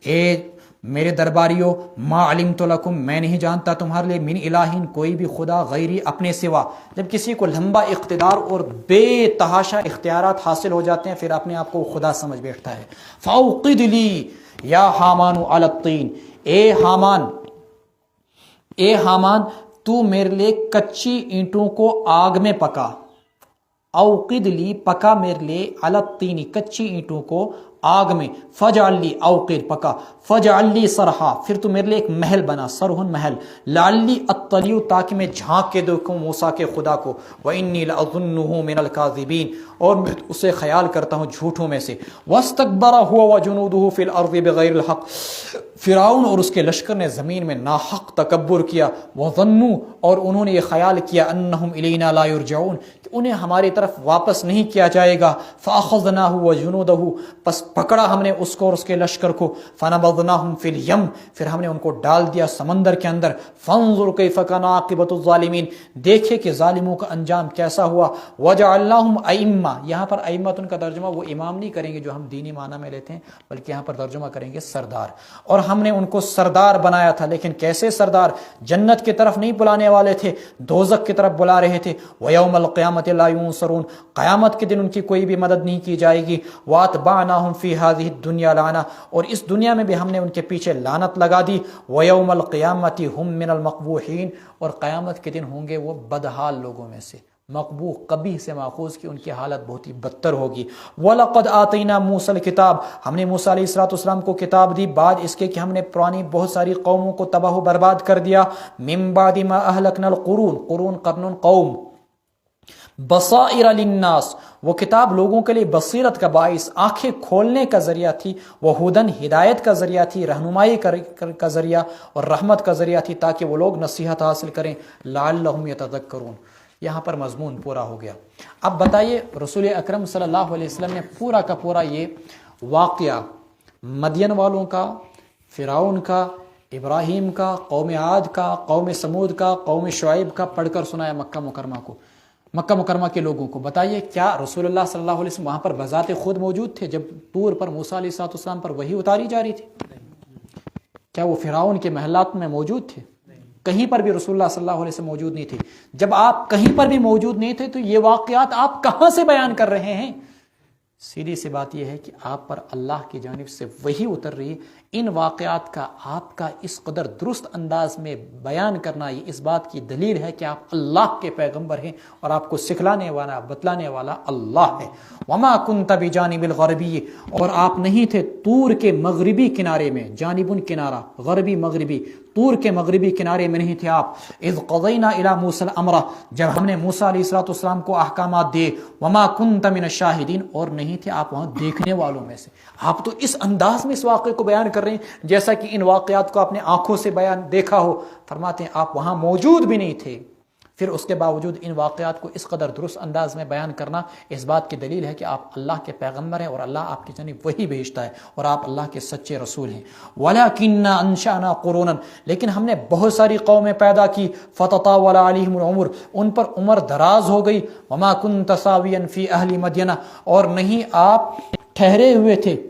اے میرے درباریوں ما علمت لکم میں نہیں جانتا تمہارے لیے من الہ کوئی بھی خدا غیری اپنے سوا۔ جب کسی کو لمبا اقتدار اور بے تحاشا اختیارات حاصل ہو جاتے ہیں پھر اپنے آپ کو خدا سمجھ بیٹھتا ہے۔ فاوقد لی یا حامان علی الطین اے حامان تو میرے لیے کچی اینٹوں کو آگ میں پکا، اوقد لی پکا میرے لیے علی الطین کچی اینٹوں کو آگ میں، فجعل لی اوقد پکا، فجعل لی سرحا پھر تو میرے لیے ایک محل بنا، سرہن محل، لعلی اطلع تاکہ میں جھانک کے دیکھوں موسیٰ کے خدا کو، وانی لاظنہ من الکاذبین اور میں اسے خیال کرتا ہوں جھوٹوں میں سے، واستکبر هو وجنودہ فی الارض بغیر الحق فرعون اور اس کے لشکر نے زمین میں ناحق تکبر کیا، وظنوا اور انہوں نے یہ خیال کیا انہم الینا لا یرجعون کہ انہیں ہماری طرف واپس نہیں کیا جائے گا، فاخذناہ وجنودہ پس پکڑا ہم نے اس کو اور اس کے لشکر کو، فنبذناہم فی الیم پھر ہم نے ان کو ڈال دیا سمندر کے اندر، فانظر کیف کان عاقبۃ الظالمین دیکھے کہ ظالموں کا انجام کیسا ہوا، وجعلناہم ائمہ یہاں پر ائمۃ کا ترجمہ وہ امام نہیں کریں گے جو ہم دینی معنی میں لیتے ہیں، بلکہ یہاں پر ترجمہ کریں گے سردار، اور ہم نے ان کو سردار بنایا تھا، لیکن کیسے سردار؟ جنت کی طرف نہیں بلانے والے تھے، دوزخ کی طرف بلا رہے تھے، وَيَوْمَ الْقِيَامَةِ لَا يُنصَرُونَ قیامت کے دن ان کی کوئی بھی مدد نہیں کی جائے گی، وَأَتْبَعْنَاهُمْ فِي هَذِهِ الدُّنْيَا لَعْنَةً اور اس دنیا میں بھی ہم نے ان کے پیچھے لعنت لگا دی، وَيَوْمَ الْقِيَامَةِ هُمْ مِنَ الْمَقْبُوحِينَ اور قیامت کے دن ہوں گے وہ بدحال لوگوں میں سے، مقبوح قبیح سے ماخوذ کی ان کی حالت بہت ہی بدتر ہوگی۔ وَلَقَدْ آتَيْنَا مُوسَى الْكِتَابَ ہم نے موسیٰ علیہ السلام کو کتاب دی بعد اس کے کہ ہم نے پرانی بہت ساری قوموں کو تباہ و برباد کر دیا، مِن بَعْدِ مَا أَهْلَكْنَا الْقُرُونَ قرون قرن قوم، بصائر للناس وہ کتاب لوگوں کے لیے بصیرت کا باعث، آنکھیں کھولنے کا ذریعہ تھی، وہ ہدن ہدایت کا ذریعہ تھی، رہنمائی کا ذریعہ اور رحمت کا ذریعہ تھی تاکہ وہ لوگ نصیحت حاصل کریں، لعلہم یتذکرون یہاں پر مضمون پورا ہو گیا۔ اب بتائیے رسول اکرم صلی اللہ علیہ وسلم نے پورا کا پورا یہ واقعہ مدین والوں کا، فرعون کا، ابراہیم کا، قوم عاد کا، قوم سمود کا، قوم شعیب کا پڑھ کر سنایا مکہ مکرمہ کو، مکہ مکرمہ کے لوگوں کو۔ بتائیے کیا رسول اللہ صلی اللہ علیہ وسلم وہاں پر بذات خود موجود تھے جب طور پر موسیٰ علیہ السلام پر وحی اتاری جا رہی تھی؟ کیا وہ فرعون کے محلات میں موجود تھے؟ کہیں پر بھی رسول اللہ صلی اللہ علیہ وسلم موجود نہیں تھے۔ جب آپ کہیں پر بھی موجود نہیں تھے تو یہ واقعات آپ کہاں سے بیان کر رہے ہیں؟ سیدھی سی بات یہ ہے کہ آپ پر اللہ کی جانب سے وحی اتر رہی، ان واقعات کا آپ کا اس قدر درست انداز میں بیان کرنا یہ اس بات کی دلیل ہے کہ آپ اللہ کے پیغمبر ہیں اور آپ کو سکھلانے والا بتلانے والا اللہ ہے۔ وما کنت بجانب الغربی اور آپ نہیں تھے طور کے مغربی کنارے میں، جانب کنارہ غربی مغربی، طور کے مغربی کنارے میں نہیں تھے آپ، اذ قضینا الی موسیٰ الامر جب ہم نے موسیٰ علیہ السلام کو احکامات دیے، وما کنت من الشاہدین اور نہیں تھے آپ وہاں دیکھنے والوں میں سے۔ آپ تو اس انداز میں اس واقعے کو بیان کر رہے ہیں جیسا کہ ان واقعات کو آپ نے آنکھوں سے بیان دیکھا ہو، فرماتے ہیں آپ وہاں موجود بھی نہیں تھے، پھر اس کے باوجود ان واقعات کو اس قدر درست انداز میں بیان کرنا اس بات کی دلیل ہے کہ آپ اللہ کے پیغمبر ہیں اور اللہ آپ کی جانب وہی بھیجتا ہے اور آپ اللہ کے سچے رسول ہیں۔ وَلَكِنَّا أَنشَأْنَا قُرُونًا لیکن ہم نے بہت ساری قومیں پیدا کی، فَتَطَاوَلَ عَلَيْهِمُ الْعُمُرُ ان پر عمر دراز ہو گئی، وَمَا كُنْتَ سَاوِيًا فِي أَهْلِ مَدْيَنَ اور نہیں آپ ٹھہرے ہوئے تھے،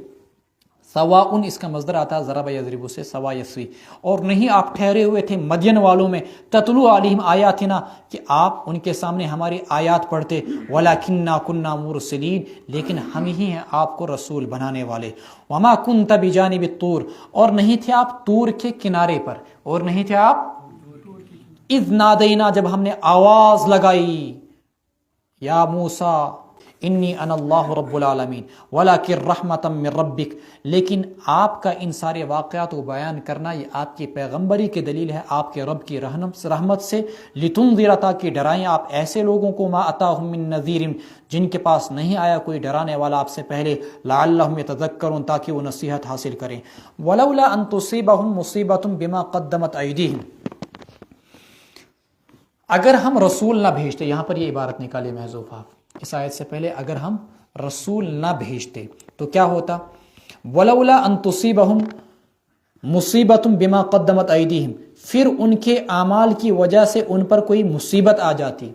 سواء اس کا مصدر آتا ہے ضرب یضرب سے، سوا یسوی اور نہیں آپ ٹھہرے ہوئے تھے مدین والوں میں، تتلو علیہم آیاتنا کہ آپ ان کے سامنے ہماری آیات پڑھتے، وَلَكِنَّا كُنَّا مُرْسِلِينَ لیکن ہم ہی ہیں آپ کو رسول بنانے والے، وَمَا كُنْتَ بِجَانِبِ الطُّورِ اور نہیں تھے آپ طور کے کنارے پر، اور نہیں تھے آپ اذ نادینا جب ہم نے آواز لگائی، یا موسیٰ انی انا اللہ رب العالمین ولکن رحمتا من ربک لیکن آپ کا ان سارے واقعات کو بیان کرنا یہ آپ کی پیغمبری کی دلیل ہے آپ کے رب کی رحمت سے، لتنذر تاکہ ڈرائیں آپ ایسے لوگوں کو ما اتاہم من نذیر جن کے پاس نہیں آیا کوئی ڈرانے والا آپ سے پہلے، لعلہم یتذکرون تاکہ وہ نصیحت حاصل کریں، ولولا ان تصیبہم مصیبۃ بما قدمت ایدیہم اگر ہم رسول نہ بھیجتے، یہاں پر یہ عبارت نکالے محذوف آپ اس آیت سے پہلے، اگر ہم رسول نہ بھیجتے تو کیا ہوتا؟ ولولا ان تصیبہم مصیبت بما قدمت ایدیہم پھر ان کے اعمال کی وجہ سے ان پر کوئی مصیبت آ جاتی،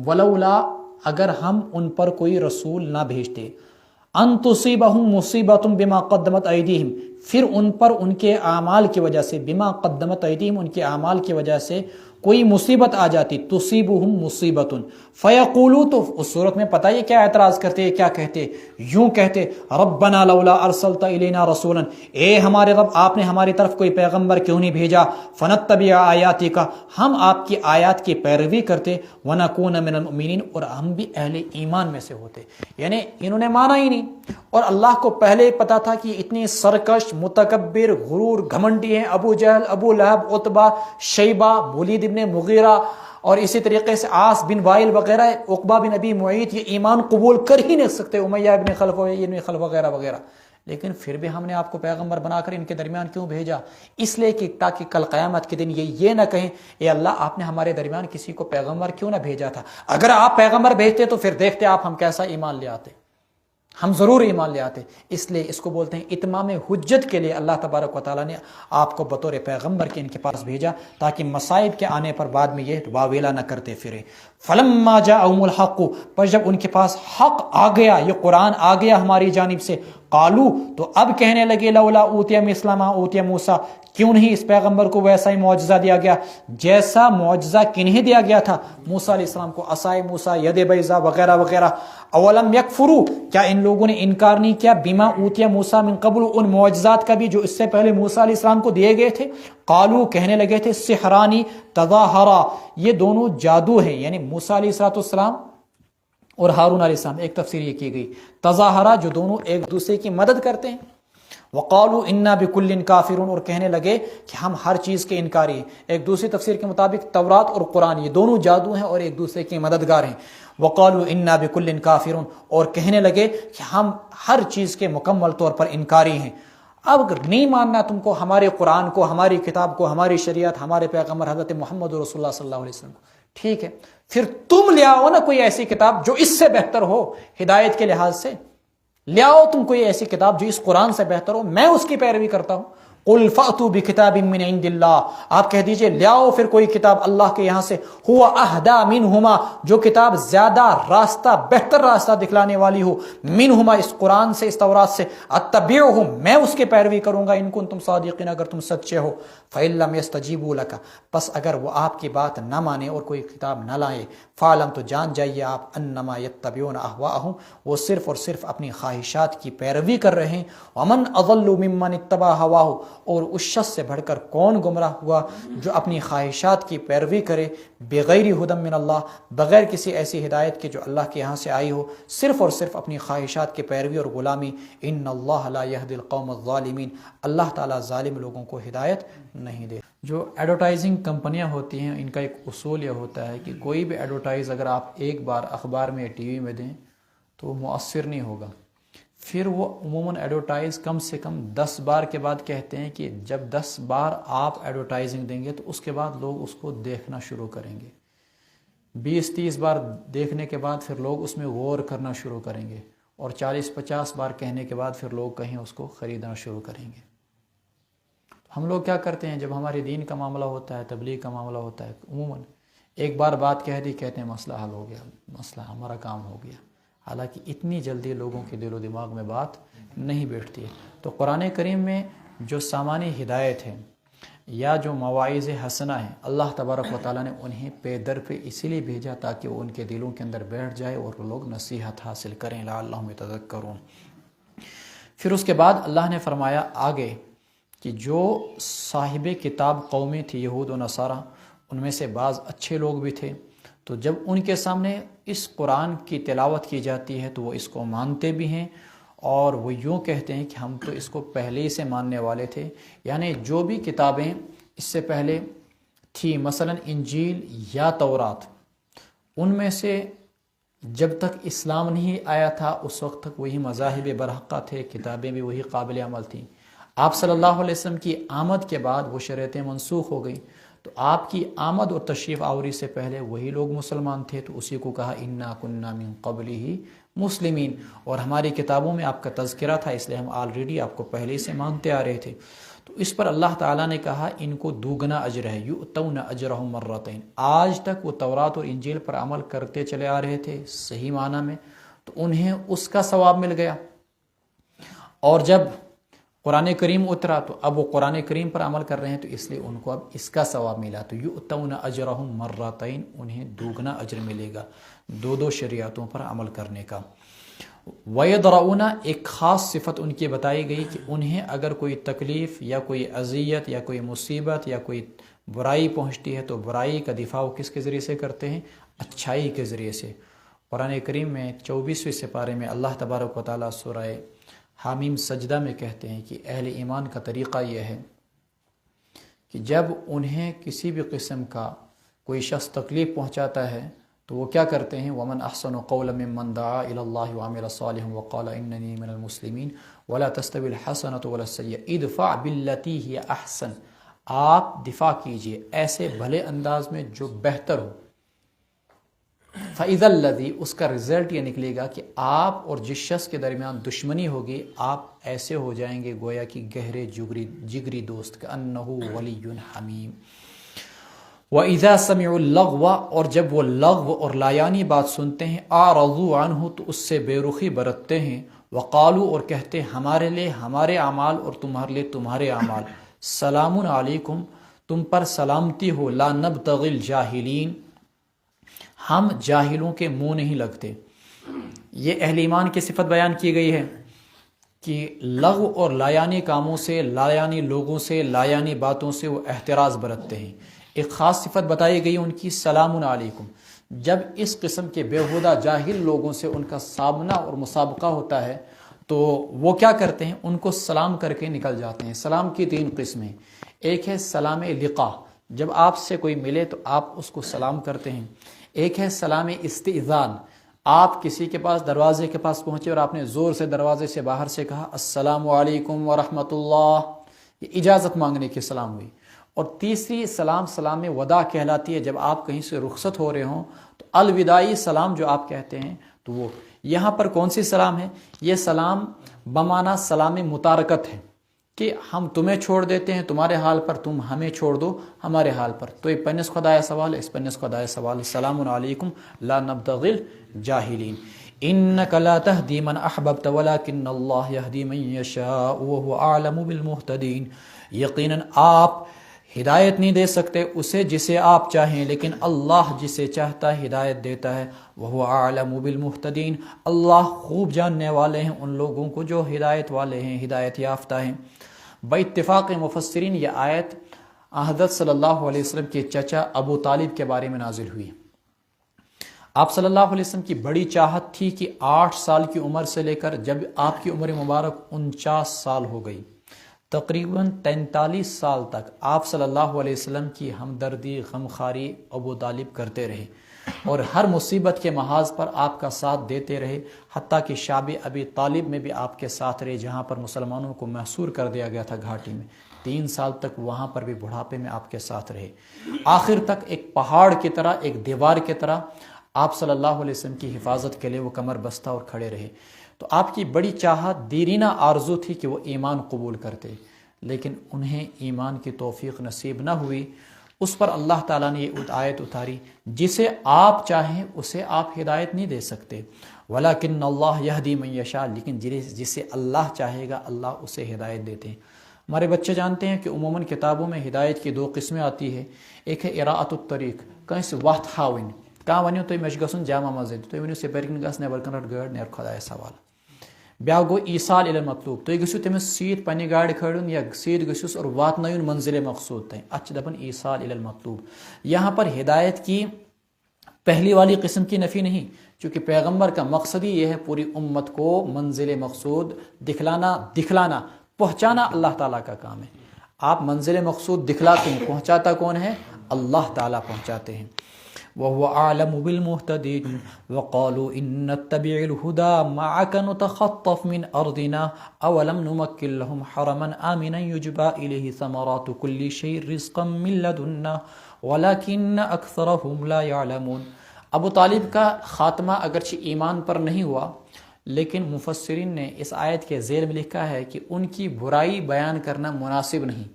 ولولا اگر ہم ان پر کوئی رسول نہ بھیجتے، ان تصیبہم مصیبت بما قدمت ایدیہم پھر ان پر ان کے اعمال کی وجہ سے، بما قدمت ایدیہم ان کے اعمال کی وجہ سے کوئی مصیبت آ جاتی، تصیبہم مصیبتن فیقولو، تو اس صورت میں پتہ یہ کیا اعتراض کرتے، کیا کہتے، یوں کہتے ربنا لولا ارسلت الینا رسولا، اے ہمارے رب آپ نے ہماری طرف کوئی پیغمبر کیوں نہیں بھیجا، فنتبع آیاتک، ہم آپ کی آیات کی پیروی کرتے، ونکون من المؤمنین، اور ہم بھی اہل ایمان میں سے ہوتے۔ یعنی انہوں نے مانا ہی نہیں، اور اللہ کو پہلے پتا تھا کہ اتنی سرکش، متکبر، غرور، گھمنڈی ہیں ابو جہل، ابو لہب، عتبہ، شیبہ، ولید ابن مغیرہ، اور اسی طریقے سے عاص بن وائل وغیرہ، عقبہ بن ابی معیط، یہ ایمان قبول کر ہی نہیں سکتے، امیہ ابن خلف وغیرہ وغیرہ، لیکن پھر بھی ہم نے آپ کو پیغمبر بنا کر ان کے درمیان کیوں بھیجا؟ اس لیے کہ تاکہ کل قیامت کے دن یہ نہ کہیں اے اللہ آپ نے ہمارے درمیان کسی کو پیغمبر کیوں نہ بھیجا تھا، اگر آپ پیغمبر بھیجتے تو پھر دیکھتے آپ ہم کیسا ایمان لے آتے، ہم ضرور ایمان لے آتے۔ اس لیے اس کو بولتے ہیں اتمام حجت کے لیے اللہ تبارک و تعالیٰ نے آپ کو بطور پیغمبر کے ان کے پاس بھیجا، تاکہ مصائب کے آنے پر بعد میں یہ واویلا نہ کرتے پھرے۔ فلما جاءہم الحق، پر جب ان کے پاس حق آ گیا، یہ قرآن آ گیا ہماری جانب سے، قالو، تو اب کہنے لگے لولا اوتی مثل ما اوتی موسیٰ، کیوں نہیں اس پیغمبر کو ویسا ہی معجزہ دیا گیا جیسا معجزہ کنہیں دیا گیا تھا موسیٰ علیہ السلام کو، عصائے موسیٰ، ید بیضا وغیرہ وغیرہ۔ اولم یکفروا، کیا ان لوگوں نے انکار نہیں کیا، بما اوتی موسیٰ من قبل، ان معجزات کا بھی جو اس سے پہلے موسیٰ علیہ السلام کو دیے گئے تھے۔ قالو، کہنے لگے تھے، سحرانی تظاہرا، یہ دونوں جادو ہیں، یعنی موسیٰ علیہ السلام اور ہارون علیہ السلام، ایک تفسیر یہ کی گئی تظاہرا، جو دونوں ایک دوسرے کی مدد کرتے ہیں۔ وقالوا انا بكل کافرون، اور کہنے لگے کہ ہم ہر چیز کے انکاری ہیں۔ ایک دوسری تفسیر کے مطابق تورات اور قرآن یہ دونوں جادو ہیں اور ایک دوسرے کے مددگار ہیں۔ وقالوا انا بكل کافرون، اور کہنے لگے کہ ہم ہر چیز کے مکمل طور پر انکاری ہیں۔ اب اگر نہیں ماننا تم کو ہمارے قرآن کو، ہماری کتاب کو، ہماری شریعت، ہمارے پیغمبر حضرت محمد رسول اللہ صلی اللہ علیہ وسلم کو، ٹھیک ہے، پھر تم لے آؤ نا کوئی ایسی کتاب جو اس سے بہتر ہو ہدایت کے لحاظ سے، لے آؤ تم کوئی ایسی کتاب جو اس قرآن سے بہتر ہو، میں اس کی پیروی کرتا ہوں۔ قل فأتوا بکتاب من عند اللہ، آپ کہہ دیجئے لے آؤ پھر کوئی کتاب اللہ کے یہاں سے، هو اہدی منہما، جو کتاب زیادہ راستہ، بہتر راستہ دکھلانے والی ہو، منہما، اس قرآن سے، اس تورات سے، اتبعہ، میں اس کی پیروی کروں گا، ان کنتم صادقین، اگر تم سچے ہو۔ فإن لم يستجیبوا لک، پس اگر وہ آپ کی بات نہ مانے اور کوئی کتاب نہ لائے، فعلم، تو جان جائیے آپ، انما یتبعون اہواءہم، وہ صرف اور صرف اپنی خواہشات کی پیروی کر رہے ہیں۔ ومن اضل ممن اتبع ہواہ، اور اس شخص سے بڑھ کر کون گمراہ ہوا جو اپنی خواہشات کی پیروی کرے، بغیر ہدی من اللہ، بغیر کسی ایسی ہدایت کے جو اللہ کے یہاں سے آئی ہو، صرف اور صرف اپنی خواہشات کی پیروی اور غلامی۔ ان اللہ لا یہدی القوم الظالمین، اللہ تعالیٰ ظالم لوگوں کو ہدایت نہیں دے۔ جو ایڈورٹائزنگ کمپنیاں ہوتی ہیں ان کا ایک اصول یہ ہوتا ہے کہ کوئی بھی ایڈورٹائز اگر آپ ایک بار اخبار میں یا ٹی وی میں دیں تو وہ مؤثر نہیں ہوگا، پھر وہ عموماً ایڈورٹائز کم سے کم 10 بار کے بعد کہتے ہیں کہ جب 10 بار آپ ایڈورٹائزنگ دیں گے تو اس کے بعد لوگ اس کو دیکھنا شروع کریں گے، 20-30 بار دیکھنے کے بعد پھر لوگ اس میں غور کرنا شروع کریں گے، اور 40-50 بار کہنے کے بعد پھر لوگ کہیں اس کو خریدنا شروع کریں گے۔ ہم لوگ کیا کرتے ہیں جب ہمارے دین کا معاملہ ہوتا ہے، تبلیغ کا معاملہ ہوتا ہے، عموماً ایک بار بات کہہ دی، کہتے ہیں مسئلہ حل ہو گیا، مسئلہ ہمارا کام ہو گیا، حالانکہ اتنی جلدی لوگوں کے دل و دماغ میں بات نہیں بیٹھتی ہے۔ تو قرآن کریم میں جو سامانی ہدایت ہے یا جو مواعظ حسنہ ہیں، اللہ تبارک و تعالیٰ نے انہیں پے در پہ اسی لیے بھیجا تاکہ وہ ان کے دلوں کے اندر بیٹھ جائے اور وہ لوگ نصیحت حاصل کریں، لعلہم یتذکرون۔ پھر اس کے بعد اللہ نے فرمایا آگے کہ جو صاحب کتاب قومیں تھی، یہود و نصارہ، ان میں سے بعض اچھے لوگ بھی تھے، تو جب ان کے سامنے اس قرآن کی تلاوت کی جاتی ہے تو وہ اس کو مانتے بھی ہیں، اور وہ یوں کہتے ہیں کہ ہم تو اس کو پہلے ہی سے ماننے والے تھے۔ یعنی جو بھی کتابیں اس سے پہلے تھی، مثلا انجیل یا تورات، ان میں سے جب تک اسلام نہیں آیا تھا اس وقت تک وہی مذاہب برحقہ تھے، کتابیں بھی وہی قابل عمل تھیں۔ آپ صلی اللہ علیہ وسلم کی آمد کے بعد وہ شریعتیں منسوخ ہو گئیں، تو آپ کی آمد اور تشریف آوری سے پہلے وہی لوگ مسلمان تھے، تو اسی کو کہا انا کننا من قبلہ مسلمین، اور ہماری کتابوں میں آپ کا تذکرہ تھا، اس لیے ہم آلریڈی آپ کو پہلے سے مانتے آ رہے تھے۔ تو اس پر اللہ تعالیٰ نے کہا ان کو دوگنا اجر ہے، یؤتون اجرہم مرتین، آج تک وہ تورات اور انجیل پر عمل کرتے چلے آ رہے تھے صحیح معنی میں، تو انہیں اس کا ثواب مل گیا، اور جب قرآن کریم اترا تو اب وہ قرآن کریم پر عمل کر رہے ہیں، تو اس لیے ان کو اب اس کا ثواب ملا، تو یؤتون اجرہم مرتین، انہیں دوگنا اجر ملے گا دو شریعتوں پر عمل کرنے کا۔ وَيَدْرَؤُونَ، ایک خاص صفت ان کی بتائی گئی کہ انہیں اگر کوئی تکلیف یا کوئی اذیت یا کوئی مصیبت یا کوئی برائی پہنچتی ہے تو برائی کا دفاع وہ کس کے ذریعے سے کرتے ہیں؟ اچھائی کے ذریعے سے۔ قرآن کریم میں 24ویں سپارے میں اللہ تبارک و تعالیٰ سورہ حامیم سجدہ میں کہتے ہیں کہ اہل ایمان کا طریقہ یہ ہے کہ جب انہیں کسی بھی قسم کا کوئی شخص تکلیف پہنچاتا ہے تو وہ کیا کرتے ہیں؟ وَمَنْ أَحْسَنُ قَوْلًا مِّمَّنْ دَعَا إِلَى اللَّهِ وَعَمِلَ صَالِحًا وَقَالَ إِنَّنِي مِنَ الْمُسْلِمِينَ وَلَا تَسْتَوِي الْحَسَنَةُ وَلَا السَّيِّئَةُ ادْفَعْ بِالَّتِي هِيَ أَحْسَنُ، آپ دفاع کیجئے ایسے بھلے انداز میں جو بہتر ہو۔ فَإِذَا الَّذِي، اس کا رزلٹ یہ نکلے گا کہ آپ اور جس شخص کے درمیان دشمنی ہوگی آپ ایسے ہو جائیں گے گویا کہ گہرے جگری دوست، كَأَنَّهُ وَلِيٌّ حَمِيمٌ۔ وَإِذَا سَمِعُوا اللَّغْوَ، اور جب وہ لغو اور لایانی بات سنتے ہیں، أَعْرَضُوا عَنْهُ، تو اس سے بے رخی برتتے ہیں، وَقَالُوا، اور کہتے ہیں ہمارے لیے ہمارے اعمال اور تمہارے لیے تمہارے اعمال، سلام علیکم، تم پر سلامتی ہو، لا نبتغی الجاہلین، ہم جاہلوں کے منہ نہیں لگتے۔ یہ اہل ایمان کی صفت بیان کی گئی ہے کہ لغو اور لایانی کاموں سے، لایانی لوگوں سے، لایانی باتوں سے وہ احتراز برتتے ہیں۔ ایک خاص صفت بتائی گئی ان کی، سلام علیکم۔ جب اس قسم کے بیہودہ جاہل لوگوں سے ان کا سامنا اور مسابقہ ہوتا ہے تو وہ کیا کرتے ہیں؟ ان کو سلام کر کے نکل جاتے ہیں۔ سلام کی 3 قسمیں، ایک ہے سلام لقاء، جب آپ سے کوئی ملے تو آپ اس کو سلام کرتے ہیں۔ ایک ہے سلام استئذان، آپ کسی کے پاس دروازے کے پاس پہنچے اور آپ نے زور سے دروازے سے باہر سے کہا السلام علیکم ورحمۃ اللہ، یہ اجازت مانگنے کی سلام ہوئی۔ اور تیسری سلام وداع کہلاتی ہے، جب آپ کہیں سے رخصت ہو رہے ہوں تو الوداعی سلام جو آپ کہتے ہیں، تو وہ یہاں پر کون سی سلام ہے؟ یہ سلام بمعنی سلام متارکت ہے کہ ہم تمہیں چھوڑ دیتے ہیں تمہارے حال پر، تم ہمیں چھوڑ دو ہمارے حال پر۔ تو یہ پنس خدایا سوال ہے، اس پنس خدایا سوال، السلام علیکم لا نبتغی الجاہلین، انک لا تہدی من احببت ولکن اللہ یہدی من یشاء وہو اعلم بالمہتدین، یقیناً آپ ہدایت نہیں دے سکتے اسے جسے آپ چاہیں، لیکن اللہ جسے چاہتا ہے ہدایت دیتا ہے، وہو اعلم بالمہتدین، اللہ خوب جاننے والے ہیں ان لوگوں کو جو ہدایت والے ہیں، ہدایت یافتہ ہیں۔ باتفاق مفسرین یہ آیت حضرت صلی اللہ علیہ وسلم کے چچا ابو طالب کے بارے میں نازل ہوئی۔ آپ صلی اللہ علیہ وسلم کی بڑی چاہت تھی کہ 8 سال کی عمر سے لے کر جب آپ کی عمر مبارک 49 سال ہو گئی، تقریباً 43 سال تک آپ صلی اللہ علیہ وسلم کی ہمدردی غمخواری ابو طالب کرتے رہے اور ہر مصیبت کے محاذ پر آپ کا ساتھ دیتے رہے، حتیٰ کہ شعب ابی طالب میں بھی آپ کے ساتھ رہے، جہاں پر مسلمانوں کو محصور کر دیا گیا تھا گھاٹی میں، 3 سال تک وہاں پر بھی بڑھاپے میں آپ کے ساتھ رہے۔ آخر تک ایک پہاڑ کی طرح، ایک دیوار کی طرح آپ صلی اللہ علیہ وسلم کی حفاظت کے لیے وہ کمر بستہ اور کھڑے رہے۔ تو آپ کی بڑی چاہت، دیرینہ آرزو تھی کہ وہ ایمان قبول کرتے، لیکن انہیں ایمان کی توفیق نصیب نہ ہوئی۔ اس پر اللہ تعالیٰ نے یہ آیت اتاری، جسے آپ چاہیں اسے آپ ہدایت نہیں دے سکتے، وَلَكِنَّ اللَّهَ يَهْدِي مَن يَشَاءُ، لیکن جسے اللہ چاہے گا اللہ اسے ہدایت دیتے ہیں۔ ہمارے بچے جانتے ہیں کہ عموماً کتابوں میں ہدایت کی 2 قسمیں آتی ہے، ایک ہے اراءۃ الطریق، کہیں وقت ہاؤن، کہاں ونیو تو مجھ گژھن جامع مسجد، تو ونیو سپیرکن گھس نیبر کن رٹ گاڑ نیر خدایا سوال۔ بیا گو ایصال الی المطلوب، تُہۍ گٔژھِو تٔمِس سیٖت پننہِ گاڑِ کھٲڑِن یا سیٖت گٔژھِوس اور واتنٲیُن منزل مقصود تام، اتھ چھِ دپان ایصال الی المطلوب۔ یہاں پر ہدایت کی پہلی والی قسم کی نفی نہیں، چونکہ پیغمبر کا مقصد ہی یہ ہے پوری امت کو منزل مقصود دکھلانا، پہنچانا اللہ تعالیٰ کا کام ہے۔ آپ منزل مقصود دکھلاتے ہیں، پہنچاتا کون ہے؟ اللہ تعالیٰ پہنچاتے ہیں۔ وَهُوَ أَعْلَمُ بِالْمُهْتَدِينَ وَقَالُوا إِن نَّتَّبِعِ الْهُدَىٰ مَعَكَ نُتَخَطَّفْ مِنْ أَرْضِنَا أَوَلَمْ نُمَكِّن لَّهُمْ حَرَمًا آمِنًا يُجْبَىٰ إِلَيْهِ ثَمَرَاتُ كُلِّ شَيْءٍ رِزْقًا مِّن لَّدُنَّا وَلَٰكِنَّ أَكْثَرَهُمْ لَا يَعْلَمُونَ۔ ابو طالب کا خاتمہ اگرچہ ایمان پر نہیں ہوا، لیکن مفسرین نے اس آیت کے ذیل میں لکھا ہے کہ ان کی برائی بیان کرنا مناسب نہیں،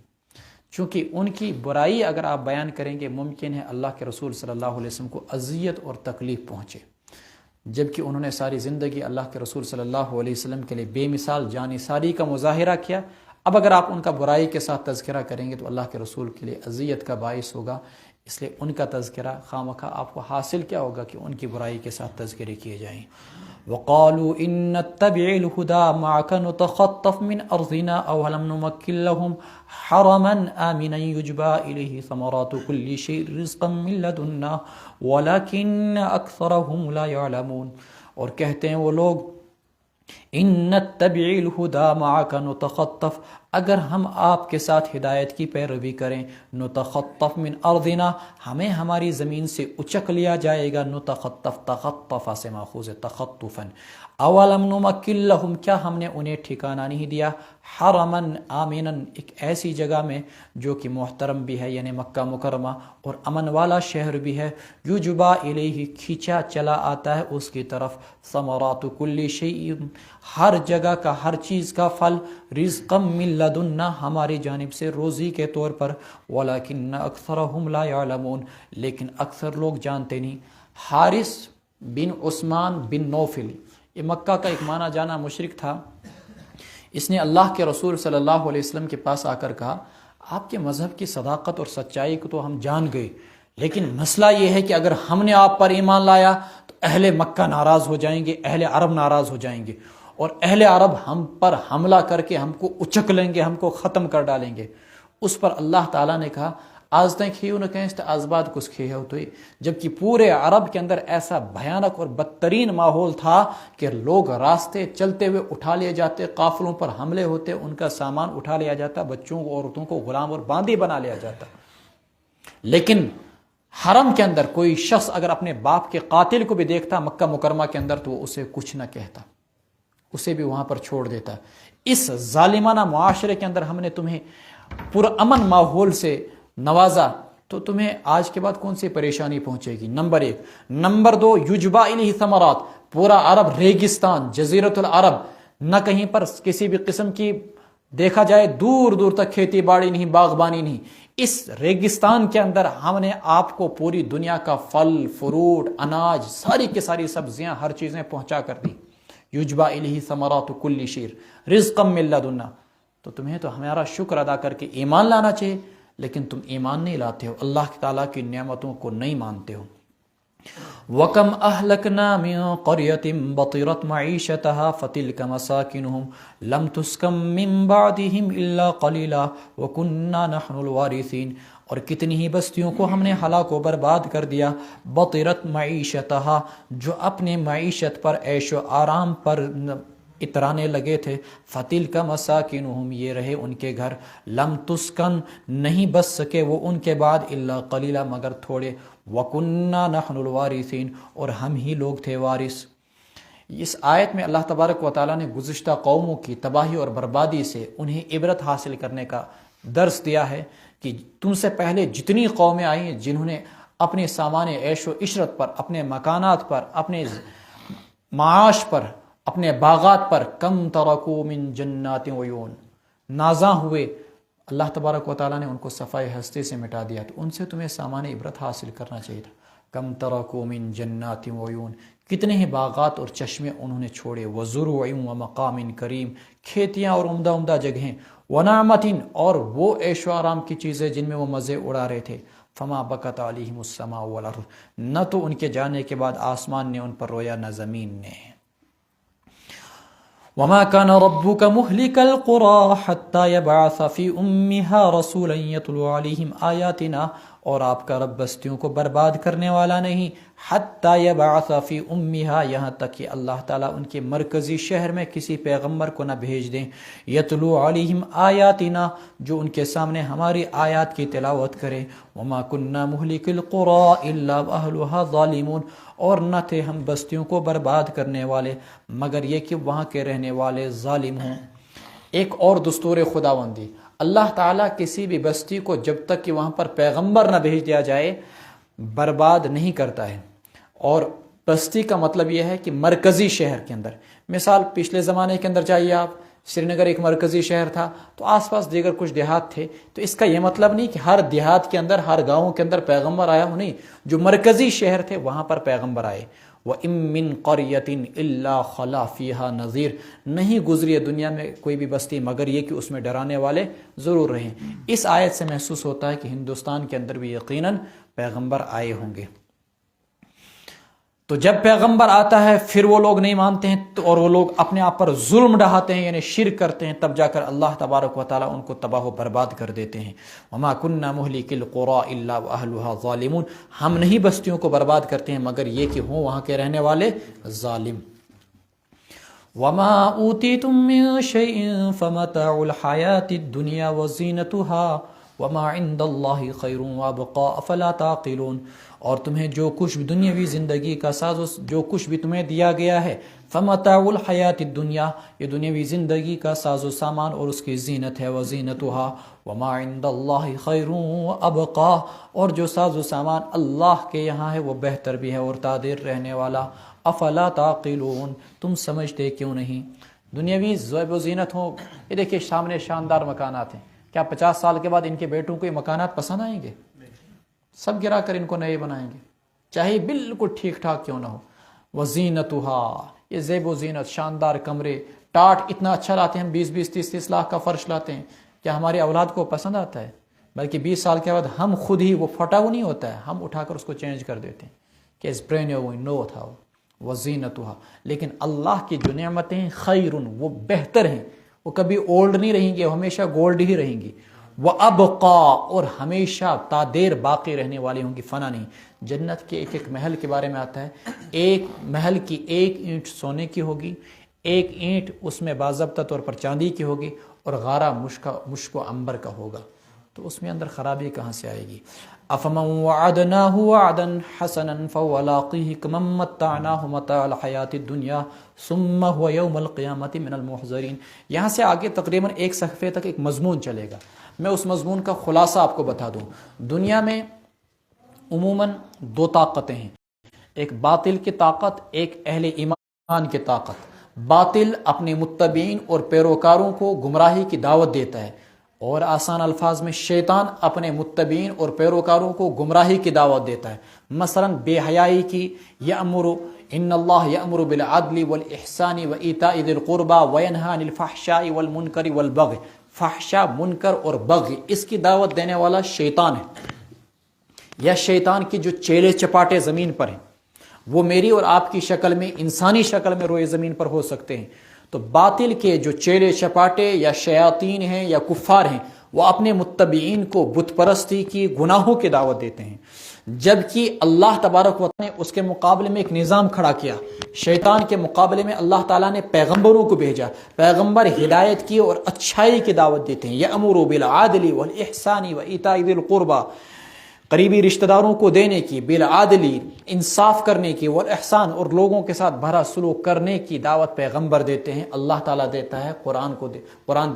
چونکہ ان کی برائی اگر آپ بیان کریں گے ممکن ہے اللہ کے رسول صلی اللہ علیہ وسلم کو اذیت اور تکلیف پہنچے، جبکہ انہوں نے ساری زندگی اللہ کے رسول صلی اللہ علیہ وسلم کے لیے بے مثال جان نثاری کا مظاہرہ کیا، اب اگر آپ ان کا برائی کے ساتھ تذکرہ کریں گے تو اللہ کے رسول کے لیے اذیت کا باعث ہوگا، اس لیے ان کا تذکرہ خامخواہ آپ کو حاصل کیا ہوگا کہ ان کی برائی کے ساتھ تذکرے کیے جائیں۔ وقالوا ان نتبع الهدى معك نتخطف من ارضنا اولم نمكن لهم حرما امنا يجبى اليه ثمرات كل شيء رزقا من لدنا ولكن اكثرهم لا يعلمون۔ اور کہتے ہیں وہ لوگ ان نتبع الهدى معك نتخطف، اگر ہم آپ کے ساتھ ہدایت کی پیروی کریں، نتخطف من ارضنا، ہمیں ہماری زمین سے اچک لیا جائے گا، نتخطف تخطف سے ماخوذ ہے تخطفا، اولم نمکن لہم، کیا ہم نے انہیں ٹھکانہ نہیں دیا، حرما آمنا، ایک ایسی جگہ میں جو کہ محترم بھی ہے یعنی مکہ مکرمہ اور امن والا شہر بھی ہے، یجبا الیہ، کھینچا چلا آتا ہے اس کی طرف، ثمرات کل شیء، ہر جگہ کا ہر چیز کا پھل، رزقا من لدنا، ہماری جانب سے روزی کے طور پر، ولکن اکثرهم لا يعلمون، لیکن اکثر لوگ جانتے نہیں۔ حارث بن عثمان بن نوفل، یہ مکہ کا ایک مانا جانا مشرک تھا، اس نے اللہ کے رسول صلی اللہ علیہ وسلم کے پاس آ کر کہا آپ کے مذہب کی صداقت اور سچائی کو تو ہم جان گئے، لیکن مسئلہ یہ ہے کہ اگر ہم نے آپ پر ایمان لایا تو اہل مکہ ناراض ہو جائیں گے، اہل عرب ناراض ہو جائیں گے، اور اہل عرب ہم پر حملہ کر کے ہم کو اچک لیں گے، ہم کو ختم کر ڈالیں گے۔ اس پر اللہ تعالیٰ نے کہا آج تک کھیو نہ کہیں تو آز بعد کچھ کھے ہو تو، جبکہ پورے عرب کے اندر ایسا بھیانک اور بدترین ماحول تھا کہ لوگ راستے چلتے ہوئے اٹھا لیے جاتے، قافلوں پر حملے ہوتے، ان کا سامان اٹھا لیا جاتا، بچوں کو عورتوں کو غلام اور باندی بنا لیا جاتا۔ لیکن حرم کے اندر کوئی شخص اگر اپنے باپ کے قاتل کو بھی دیکھتا مکہ مکرمہ کے اندر تو وہ اسے کچھ نہ کہتا، اسے بھی وہاں پر چھوڑ دیتا۔ اس ظالمانہ معاشرے کے اندر ہم نے تمہیں پرامن ماحول سے نوازا تو تمہیں آج کے بعد کون سی پریشانی پہنچے گی؟ نمبر 1۔ نمبر 2، یجبا الیہ ثمرات، پورا عرب ریگستان، جزیرۃ العرب، نہ کہیں پر کسی بھی قسم کی دیکھا جائے دور دور تک کھیتی باڑی نہیں، باغبانی نہیں، اس ریگستان کے اندر ہم نے آپ کو پوری دنیا کا پھل فروٹ اناج ساری کی ساری سبزیاں ہر چیزیں پہنچا کر دی۔ یجبا الیہ ثمرات کل شیر رزقا من لدنا، تو تمہیں تو ہمارا شکر ادا کر کے ایمان لانا چاہیے، لیکن تم ایمان نہیں لاتے ہو، اللہ تعالیٰ کی نعمتوں کو نہیں مانتے ہو۔ وَكَمْ أَهْلَكْنَا مِنْ قَرْيَةٍ بَطِرَتْ مَعِيشَتَهَا فَتِلْكَ مَسَاكِنُهُمْ لَمْ تُسْكَنْ مِنْ بَعْدِهِمْ إِلَّا قَلِيلًا وَكُنَّا نَحْنُ الْوَارِثِينَ، اور کتنی ہی بستیوں کو ہم نے ہلاک و برباد کر دیا، بطرت معیشتها، جو اپنے معیشت پر عیش و آرام پر اترانے لگے تھے، فَتِلْكَ مَسَاكِنُهُمْ، یہ رہے ان کے گھر، لم تسکن، نہیں بس سکے وہ ان کے بعد، الا قلیلا، مگر تھوڑے، وَكُنَّا نَحْنُ الْوَارِثِينَ، اور ہم ہی لوگ تھے وارث۔ اس آیت میں اللہ تبارک و تعالیٰ نے گزشتہ قوموں کی تباہی اور بربادی سے انہیں عبرت حاصل کرنے کا درس دیا ہے کہ تم سے پہلے جتنی قومیں آئی ہیں جنہوں نے اپنے سامان عیش و عشرت پر، اپنے مکانات پر، اپنے معاش پر، اپنے باغات پر، کم ترکو من جنات وعیون، نازاں ہوئے، اللہ تبارک و تعالیٰ نے ان کو صفائے ہستی سے مٹا دیا، تو ان سے تمہیں سامان عبرت حاصل کرنا چاہیے تھا۔ کم ترکو من جنات وعیون، کتنے ہی باغات اور چشمے انہوں نے چھوڑے، وزروع ومقام کریم، کھیتیاں اور عمدہ عمدہ جگہیں، ونعمت، اور وہ عیش و آرام کی چیزیں جن میں وہ مزے اڑا رہے تھے، فما بکت علیہم السماء والارض، نہ تو ان کے جانے کے بعد آسمان نے ان پر رویا نہ زمین نے۔ وما كان ربك مهلك القرى حتى يبعث في امها رسولا يتلو عليهم آياتنا، اور آپ کا رب بستیوں کو برباد کرنے والا نہیں، حتی یبعث فی امہا، یہاں تک کہ اللہ تعالیٰ ان کے مرکزی شہر میں کسی پیغمبر کو نہ بھیج دیں، یتلو علیہم آیاتنا، جو ان کے سامنے ہماری آیات کی تلاوت کرے، وما کننا مہلک القری الا اہلها ظالمون، اور نہ تھے ہم بستیوں کو برباد کرنے والے مگر یہ کہ وہاں کے رہنے والے ظالم ہوں۔ ایک اور دستور خداوندی، اللہ تعالیٰ کسی بھی بستی کو جب تک کہ وہاں پر پیغمبر نہ بھیج دیا جائے برباد نہیں کرتا ہے، اور بستی کا مطلب یہ ہے کہ مرکزی شہر کے اندر، مثال پچھلے زمانے کے اندر چاہیے آپ، سری نگر ایک مرکزی شہر تھا تو آس پاس دیگر کچھ دیہات تھے، تو اس کا یہ مطلب نہیں کہ ہر دیہات کے اندر ہر گاؤں کے اندر پیغمبر آیا ہو، نہیں، جو مرکزی شہر تھے وہاں پر پیغمبر آئے، وَإِن مِّن قَرْيَةٍ إِلَّا خَلَا فِيهَا نَذِيرٌ، نہیں گزری ہے دنیا میں کوئی بھی بستی مگر یہ کہ اس میں ڈرانے والے ضرور رہیں۔ اس آیت سے محسوس ہوتا ہے کہ ہندوستان کے اندر بھی یقیناً پیغمبر آئے ہوں گے۔ تو جب پیغمبر آتا ہے پھر وہ لوگ نہیں مانتے ہیں اور وہ لوگ اپنے آپ پر ظلم ڈھاتے ہیں، یعنی شرک کرتے ہیں، تب جا کر اللہ تبارک و تعالیٰ ان کو تباہ و برباد کر دیتے ہیں۔ وما كنا مهلك القرى الا واهلها ظالمون، ہم نہیں بستیوں کو برباد کرتے ہیں مگر یہ کہ ہوں وہاں کے رہنے والے ظالم۔ وما اوتیتم من شيء فمتاع الحیاة الدنیا وزینتها وما عند اللہ خیر وابقى افلا تعقلون، اور تمہیں جو کچھ بھی دنیاوی زندگی کا جو کچھ بھی تمہیں دیا گیا ہے، فمتاع الحیات الدنیا، یہ دنیاوی زندگی کا ساز و سامان اور اس کی زینت ہے، وزینتها وما عند اللہ خیر وابقى، اور جو ساز و سامان اللہ کے یہاں ہے وہ بہتر بھی ہے اور تادیر رہنے والا۔ افلا تعقلون، تم سمجھتے کیوں نہیں؟ دنیاوی زیب و زینت ہو، یہ دیکھیں سامنے شاندار مکانات ہیں، کیا 50 سال کے بعد ان کے بیٹوں کو یہ مکانات پسند آئیں گے؟ سب گرا کر ان کو نئے بنائیں گے، چاہے بالکل ٹھیک ٹھاک کیوں نہ ہو۔ وزینتها، یہ زیب و زینت، شاندار کمرے، ٹاٹ اتنا اچھا لاتے ہیں، ہم 20-20 30-30 لاکھ کا فرش لاتے ہیں، کیا ہماری اولاد کو پسند آتا ہے؟ بلکہ 20 سال کے بعد ہم خود ہی، وہ پھٹا وہ نہیں ہوتا ہے، ہم اٹھا کر اس کو چینج کر دیتے ہیں کہ اس برین نو تھا وہ۔ وزینتها، لیکن اللہ کی جو نعمتیں خیر، وہ بہتر ہیں، وہ کبھی اولڈ نہیں رہیں گی، ہمیشہ گولڈ ہی رہیں گی۔ وَأَبْقَى، اور ہمیشہ تادیر باقی رہنے والی ہوں گی، فنا نہیں۔ جنت کے ایک ایک محل کے بارے میں آتا ہے، ایک محل کی ایک اینٹ سونے کی ہوگی، ایک اینٹ اس میں باضابطہ طور پر چاندی کی ہوگی، اور غارہ مشک و عنبر کا ہوگا، تو اس میں اندر خرابی کہاں سے آئے گی؟ أَفَمَنْ وَعَدْنَاهُ وَعْدًا حَسَنًا فَهُوَ لَاقِيهِ كَمَنْ مَتَّعْنَاهُ مَتَاعَ الْحَيَاةِ الدُّنْيَا ثُمَّ هُوَ يَوْمَ الْقِيَامَةِ مِنَ الْمُحْضَرِينَ۔ یہاں سے آگے تقریباً ایک صفحے تک ایک مضمون چلے گا، میں اس مضمون کا خلاصہ آپ کو بتا دوں۔ دنیا میں عموماً 2 طاقتیں ہیں، ایک باطل کی طاقت، ایک اہل ایمان کی طاقت۔ باطل اپنے متبعین اور پیروکاروں کو گمراہی کی دعوت دیتا ہے، اور آسان الفاظ میں شیطان اپنے متبعین اور پیروکاروں کو گمراہی کی دعوت دیتا ہے۔ مثلا بے حیائی کی، یأمر ان اللہ یأمر بالعدل والاحسان وایتاء ذی القربى وینہی عن الفحشاء والمنکر والبغی، فحشا، منکر اور بغی، اس کی دعوت دینے والا شیطان ہے، یا شیطان کی جو چیلے چپاٹے زمین پر ہیں وہ میری اور آپ کی شکل میں، انسانی شکل میں روئے زمین پر ہو سکتے ہیں۔ تو باطل کے جو چیلے چپاٹے یا شیاطین ہیں یا کفار ہیں، وہ اپنے متبعین کو بت پرستی کی، گناہوں کی دعوت دیتے ہیں، جبکہ اللہ تبارک و تعالیٰ نے اس کے مقابلے میں ایک نظام کھڑا کیا۔ شیطان کے مقابلے میں اللہ تعالیٰ نے پیغمبروں کو بھیجا، پیغمبر ہدایت کی اور اچھائی کی دعوت دیتے ہیں، یأمر بالعدل والاحسان وایتاء ذی القربى، قریبی رشتہ داروں کو دینے کی، بالعدلی، انصاف کرنے کی، والاحسان، اور لوگوں کے ساتھ بھلا سلوک کرنے کی دعوت پیغمبر دیتے ہیں، اللہ تعالیٰ دیتا ہے، قرآن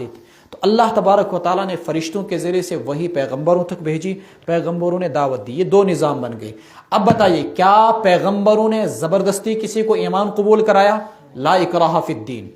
دیتے ہیں۔ تو اللہ تبارک و تعالیٰ نے فرشتوں کے ذریعے سے وہی پیغمبروں تک بھیجی، پیغمبروں نے دعوت دی، یہ 2 نظام بن گئے۔ اب بتائیے، کیا پیغمبروں نے زبردستی کسی کو ایمان قبول کرایا؟ لا اکراہ فی الدین۔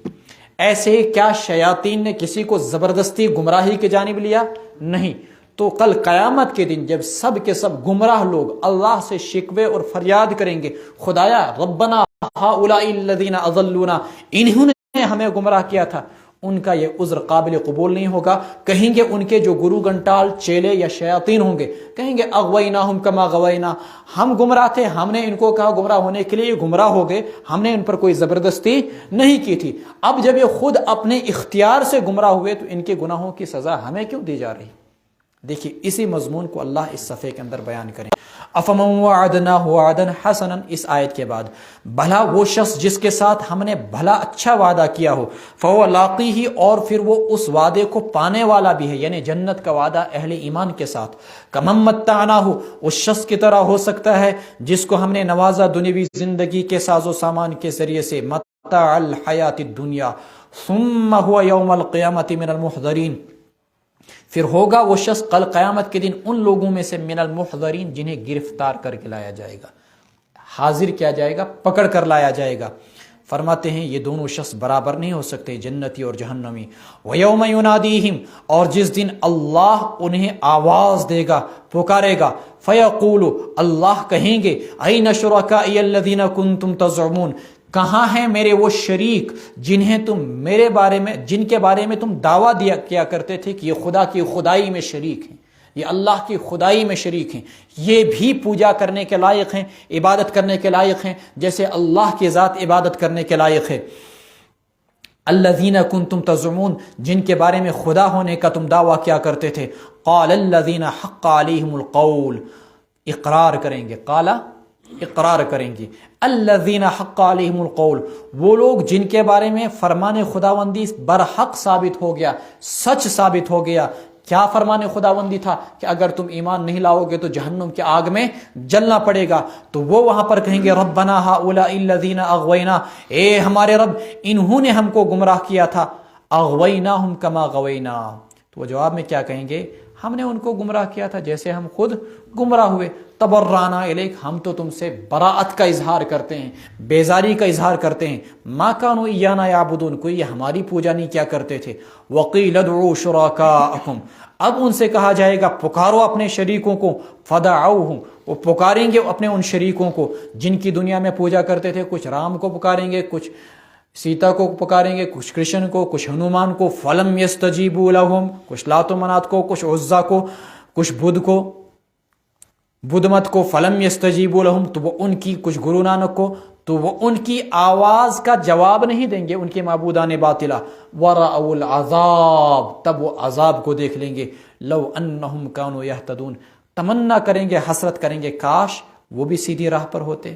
ایسے ہی کیا شیاطین نے کسی کو زبردستی گمراہی کی جانب لیا؟ نہیں۔ تو کل قیامت کے دن جب سب کے سب گمراہ لوگ اللہ سے شکوے اور فریاد کریں گے، خدایا ربنا ہؤلاء الذین اضلونا، انہوں نے ہمیں گمراہ کیا تھا، ان کا یہ عذر قابل قبول نہیں ہوگا۔ کہیں گے ان کے جو گرو گھنٹال، چیلے یا شیاطین ہوں گے، کہیں گے اغویناہم کما غوینا، ہم گمراہ تھے، ہم نے ان کو کہا گمراہ ہونے کے لیے، یہ گمراہ ہو گئے، ہم نے ان پر کوئی زبردستی نہیں کی تھی۔ اب جب یہ خود اپنے اختیار سے گمراہ ہوئے تو ان کے گناہوں کی سزا ہمیں کیوں دی جا رہی؟ دیکھیے اسی مضمون کو اللہ اس صفحے کے اندر بیان کریں۔ افمن وعدناہ وعدا حسنا، اس آیت کے بعد، بھلا وہ شخص جس کے ساتھ ہم نے بھلا اچھا وعدہ کیا ہو، فهو لاقیہ، اور پھر وہ اس وعدے کو پانے والا بھی ہے، یعنی جنت کا وعدہ اہل ایمان کے ساتھ۔ کمن متعناہ، اس شخص کی طرح ہو سکتا ہے جس کو ہم نے نوازا دنیوی زندگی کے ساز و سامان کے ذریعے سے، متاع الحیات الدنیا ثم هو یوم القیامۃ من المحضرین، پھر ہوگا وہ شخص کل قیامت کے دن ان لوگوں میں سے من المحضرین جنہیں گرفتار کر کے لایا جائے گا، حاضر کیا جائے گا، پکڑ کر لایا جائے گا۔ فرماتے ہیں یہ دونوں شخص برابر نہیں ہو سکتے، جنتی اور جہنمی۔ وَيَوْمَ يُنَادِيهِمْ، اور جس دن اللہ انہیں آواز دے گا، پکارے گا، فیقول، اللہ کہیں گے این شرکائی الذین کنتم تزعمون، کہاں ہیں میرے وہ شریک جن کے بارے میں تم دعویٰ کیا کرتے تھے کہ یہ خدا کی خدائی میں شریک ہیں، یہ اللہ کی خدائی میں شریک ہیں، یہ بھی پوجا کرنے کے لائق ہیں، عبادت کرنے کے لائق ہیں جیسے اللہ کی ذات عبادت کرنے کے لائق ہے۔ الذین کنتم تزعمون، جن کے بارے میں خدا ہونے کا تم دعویٰ کیا کرتے تھے۔ قال الذین حق علیہم القول، اقرار کریں گے، قال اقرار کریں گے، الذین حق علیہم القول، وہ لوگ جن کے بارے میں فرمان خداوندی برحق ثابت ہو گیا، سچ ثابت ہو گیا۔ کیا فرمان خداوندی تھا کہ اگر تم ایمان نہیں لاؤ گے تو جہنم کے آگ میں جلنا پڑے گا، تو وہ وہاں پر کہیں گے ربنا ہؤلاء الذین اغوینا، اے ہمارے رب انہوں نے ہم کو گمراہ کیا تھا، اغویناہم کما غوینا، تو وہ جواب میں کیا کہیں گے، ہم نے ان کو گمراہ کیا تھا جیسے ہم خود گمراہ ہوئے، تبرأنا الیک، ہم تو تم سے براءت کا اظہار کرتے ہیں، بیزاری کا اظہار کرتے ہیں، ما کانوا ایانا یعبدون، کوئی ہماری پوجا نہیں کیا کرتے تھے، وقیل ادعوا شرکاءکم، اب ان سے کہا جائے گا پکارو اپنے شریکوں کو، فدعوہم، وہ پکاریں گے اپنے ان شریکوں کو جن کی دنیا میں پوجا کرتے تھے، کچھ رام کو پکاریں گے، کچھ سیتا کو پکاریں گے، کچھ کرشن کو، کچھ ہنومان کو، فلم یستجیبوا لہم، کچھ لات و منات کو، کچھ عزا کو، کچھ بدھ کو، بدھ مت کو، فلم یستجیبوا لہم، تو وہ ان کی، کچھ گرو نانک کو، تو وہ ان کی آواز کا جواب نہیں دیں گے، ان کے معبودان باطلہ، ورأوا العذاب، تب وہ عذاب کو دیکھ لیں گے، لو انہم کانوا یہتدون، تمنا کریں گے، حسرت کریں گے کاش وہ بھی سیدھی راہ پر ہوتے۔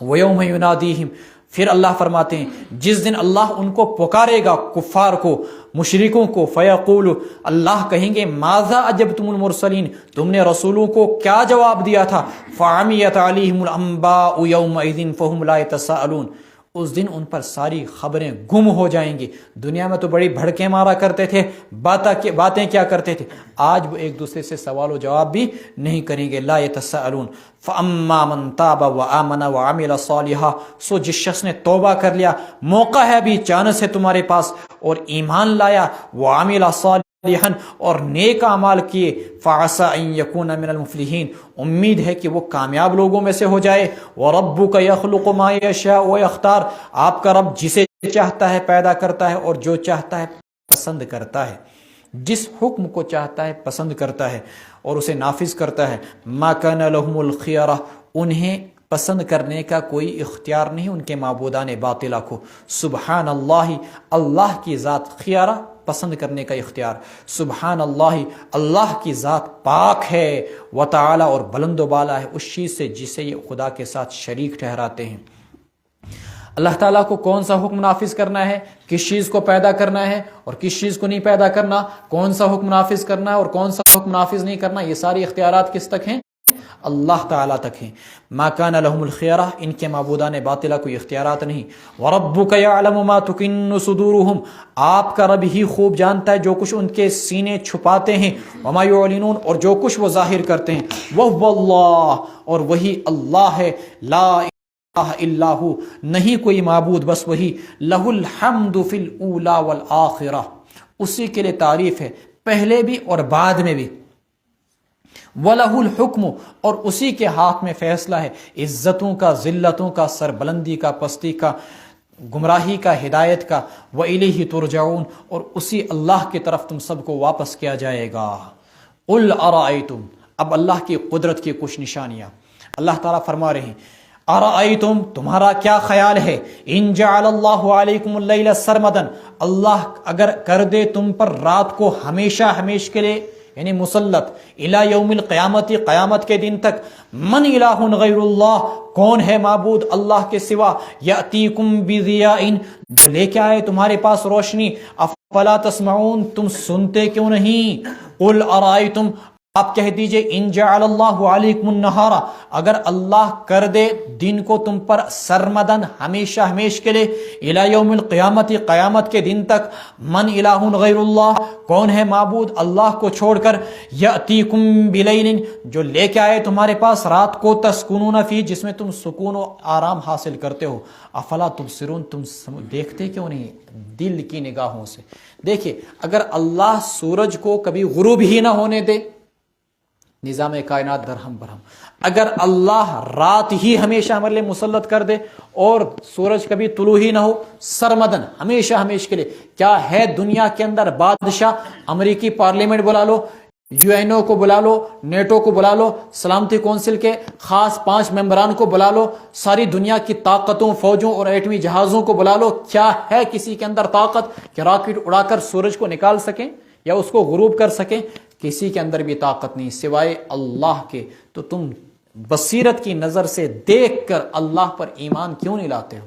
وَيَوْمَ يُنَادِيهِمْ، پھر اللہ فرماتے ہیں جس دن اللہ ان کو پکارے گا، کفار کو، مشرکوں کو، فیقول، اللہ کہیں گے ماذا اجبتم المرسلین، تم نے رسولوں کو کیا جواب دیا تھا، فعمیت علیہم الانباء یومئذ فہم لا یتساءلون، اس دن ان پر ساری خبریں گم ہو جائیں گی۔ دنیا میں تو بڑی بھڑکیں مارا کرتے تھے، باتیں کیا کرتے تھے، آج وہ ایک دوسرے سے سوال و جواب بھی نہیں کریں گے، لا یتساءلون۔ فاما من تاب وآمن وعمل صالحا، سو جس شخص نے توبہ کر لیا، موقع ہے ابھی، چانس ہے تمہارے پاس، اور ایمان لایا، وعمل صالحا، اور نیک اعمال کیے، فعسى ان يكون من المفلحین، امید ہے کہ وہ کامیاب لوگوں میں سے ہو جائے۔ وربک یخلق ما یشاء ویختار، آپ کا رب جسے چاہتا ہے پیدا کرتا ہے اور جو چاہتا ہے پسند کرتا ہے، جس حکم کو چاہتا ہے پسند کرتا ہے اور اسے نافذ کرتا ہے۔ ما کان لهم الخیارہ، انہیں پسند کرنے کا کوئی اختیار نہیں ان کے معبودان باطلہ کو۔ سبحان اللہ، اللہ کی ذات، خیارہ پسند کرنے کا اختیار، سبحان اللہ، اللہ کی ذات پاک ہے، وتعالی، اور بلند و بالا ہے اس چیز سے جسے یہ خدا کے ساتھ شریک ٹھہراتے ہیں۔ اللہ تعالیٰ کو کون سا حکم نافذ کرنا ہے، کس چیز کو پیدا کرنا ہے اور کس چیز کو نہیں پیدا کرنا، کون سا حکم نافذ کرنا ہے اور کون سا حکم نافذ نہیں کرنا، یہ ساری اختیارات کس تک ہیں، اللہ تعالیٰ تک ہیں۔ ما کان لهم الخیارہ، ان کے معبودان باطلہ کوئی اختیارات نہیں۔ وربک یعلم ما تکن صدورہم، آپ کا رب ہی خوب جانتا ہے جو کچھ ان کے سینے چھپاتے ہیں، وما یعلنون، اور جو کچھ وہ ظاہر کرتے ہیں، وہو اللہ، اور وہی اللہ ہے، لا الہ الا ہو، نہیں کوئی معبود بس وہی، لہ الحمد فی الاولی والآخرہ، اسی کے لیے تعریف ہے پہلے بھی اور بعد میں بھی، وَلَهُ الْحُكْمُ، اور اسی کے ہاتھ میں فیصلہ ہے، عزتوں کا، ذلتوں کا، سربلندی کا، پستی کا، گمراہی کا، ہدایت کا، وَإِلَيْهِ تُرْجَعُونَ، اور اسی اللہ کی طرف تم سب کو واپس کیا جائے گا۔ قُلْ أَرَأَيْتُمْ، اب اللہ کی قدرت کی کچھ نشانیاں اللہ تعالیٰ فرما رہے ہیں، أَرَأَيْتُمْ، تمہارا کیا خیال ہے، إِن جَعَلَ اللَّهُ عَلَيْكُمُ اللَّيْلَ سَرْمَدًا، اللہ اگر کر دے تم پر رات کو ہمیشہ ہمیش کے لیے، یعنی مسلط، الی یوم القیامت، قیامت کے دن تک، من الہ غیر اللہ، کون ہے معبود اللہ کے سوا، یاتیکم بضیاء، جو لے کے آئے تمہارے پاس روشنی، افلا تسمعون، تم سنتے کیوں نہیں، قل ارائیتم، آپ کہہ دیجئے، ان جعل اللہ علیکم النہار، اگر اللہ کر دے دن کو تم پر سرمدن، ہمیشہ ہمیش کے لیے، الی یوم القیامت، قیامت کے دن تک، من الہ غیر اللہ، کون ہے معبود اللہ کو چھوڑ کر، یاتیکم بلیل، جو لے کے آئے تمہارے پاس رات کو، تسکنون فی، جس میں تم سکون و آرام حاصل کرتے ہو، افلا تبصرون، تم دیکھتے کیوں نہیں دل کی نگاہوں سے۔ دیکھیے، اگر اللہ سورج کو کبھی غروب ہی نہ ہونے دے نظام کائنات درہم برہم. اگر اللہ رات ہی ہمیشہ ہمارے لیے مسلط کر دے اور سورج کبھی طلوع ہی نہ ہو سرمدن ہمیشہ ہمیشہ کے لیے، کیا ہے دنیا کے اندر بادشاہ؟ امریکی پارلیمنٹ بلا لو، یو این او کو بلا لو، نیٹو کو بلا لو، سلامتی کونسل کے خاص 5 ممبران کو بلا لو، ساری دنیا کی طاقتوں، فوجوں اور ایٹمی جہازوں کو بلا لو، کیا ہے کسی کے اندر طاقت کہ راکٹ اڑا کر سورج کو نکال سکیں یا اس کو غروب کر سکیں؟ کسی کے اندر بھی طاقت نہیں سوائے اللہ کے. تو تم بصیرت کی نظر سے دیکھ کر اللہ پر ایمان کیوں نہیں لاتے ہو؟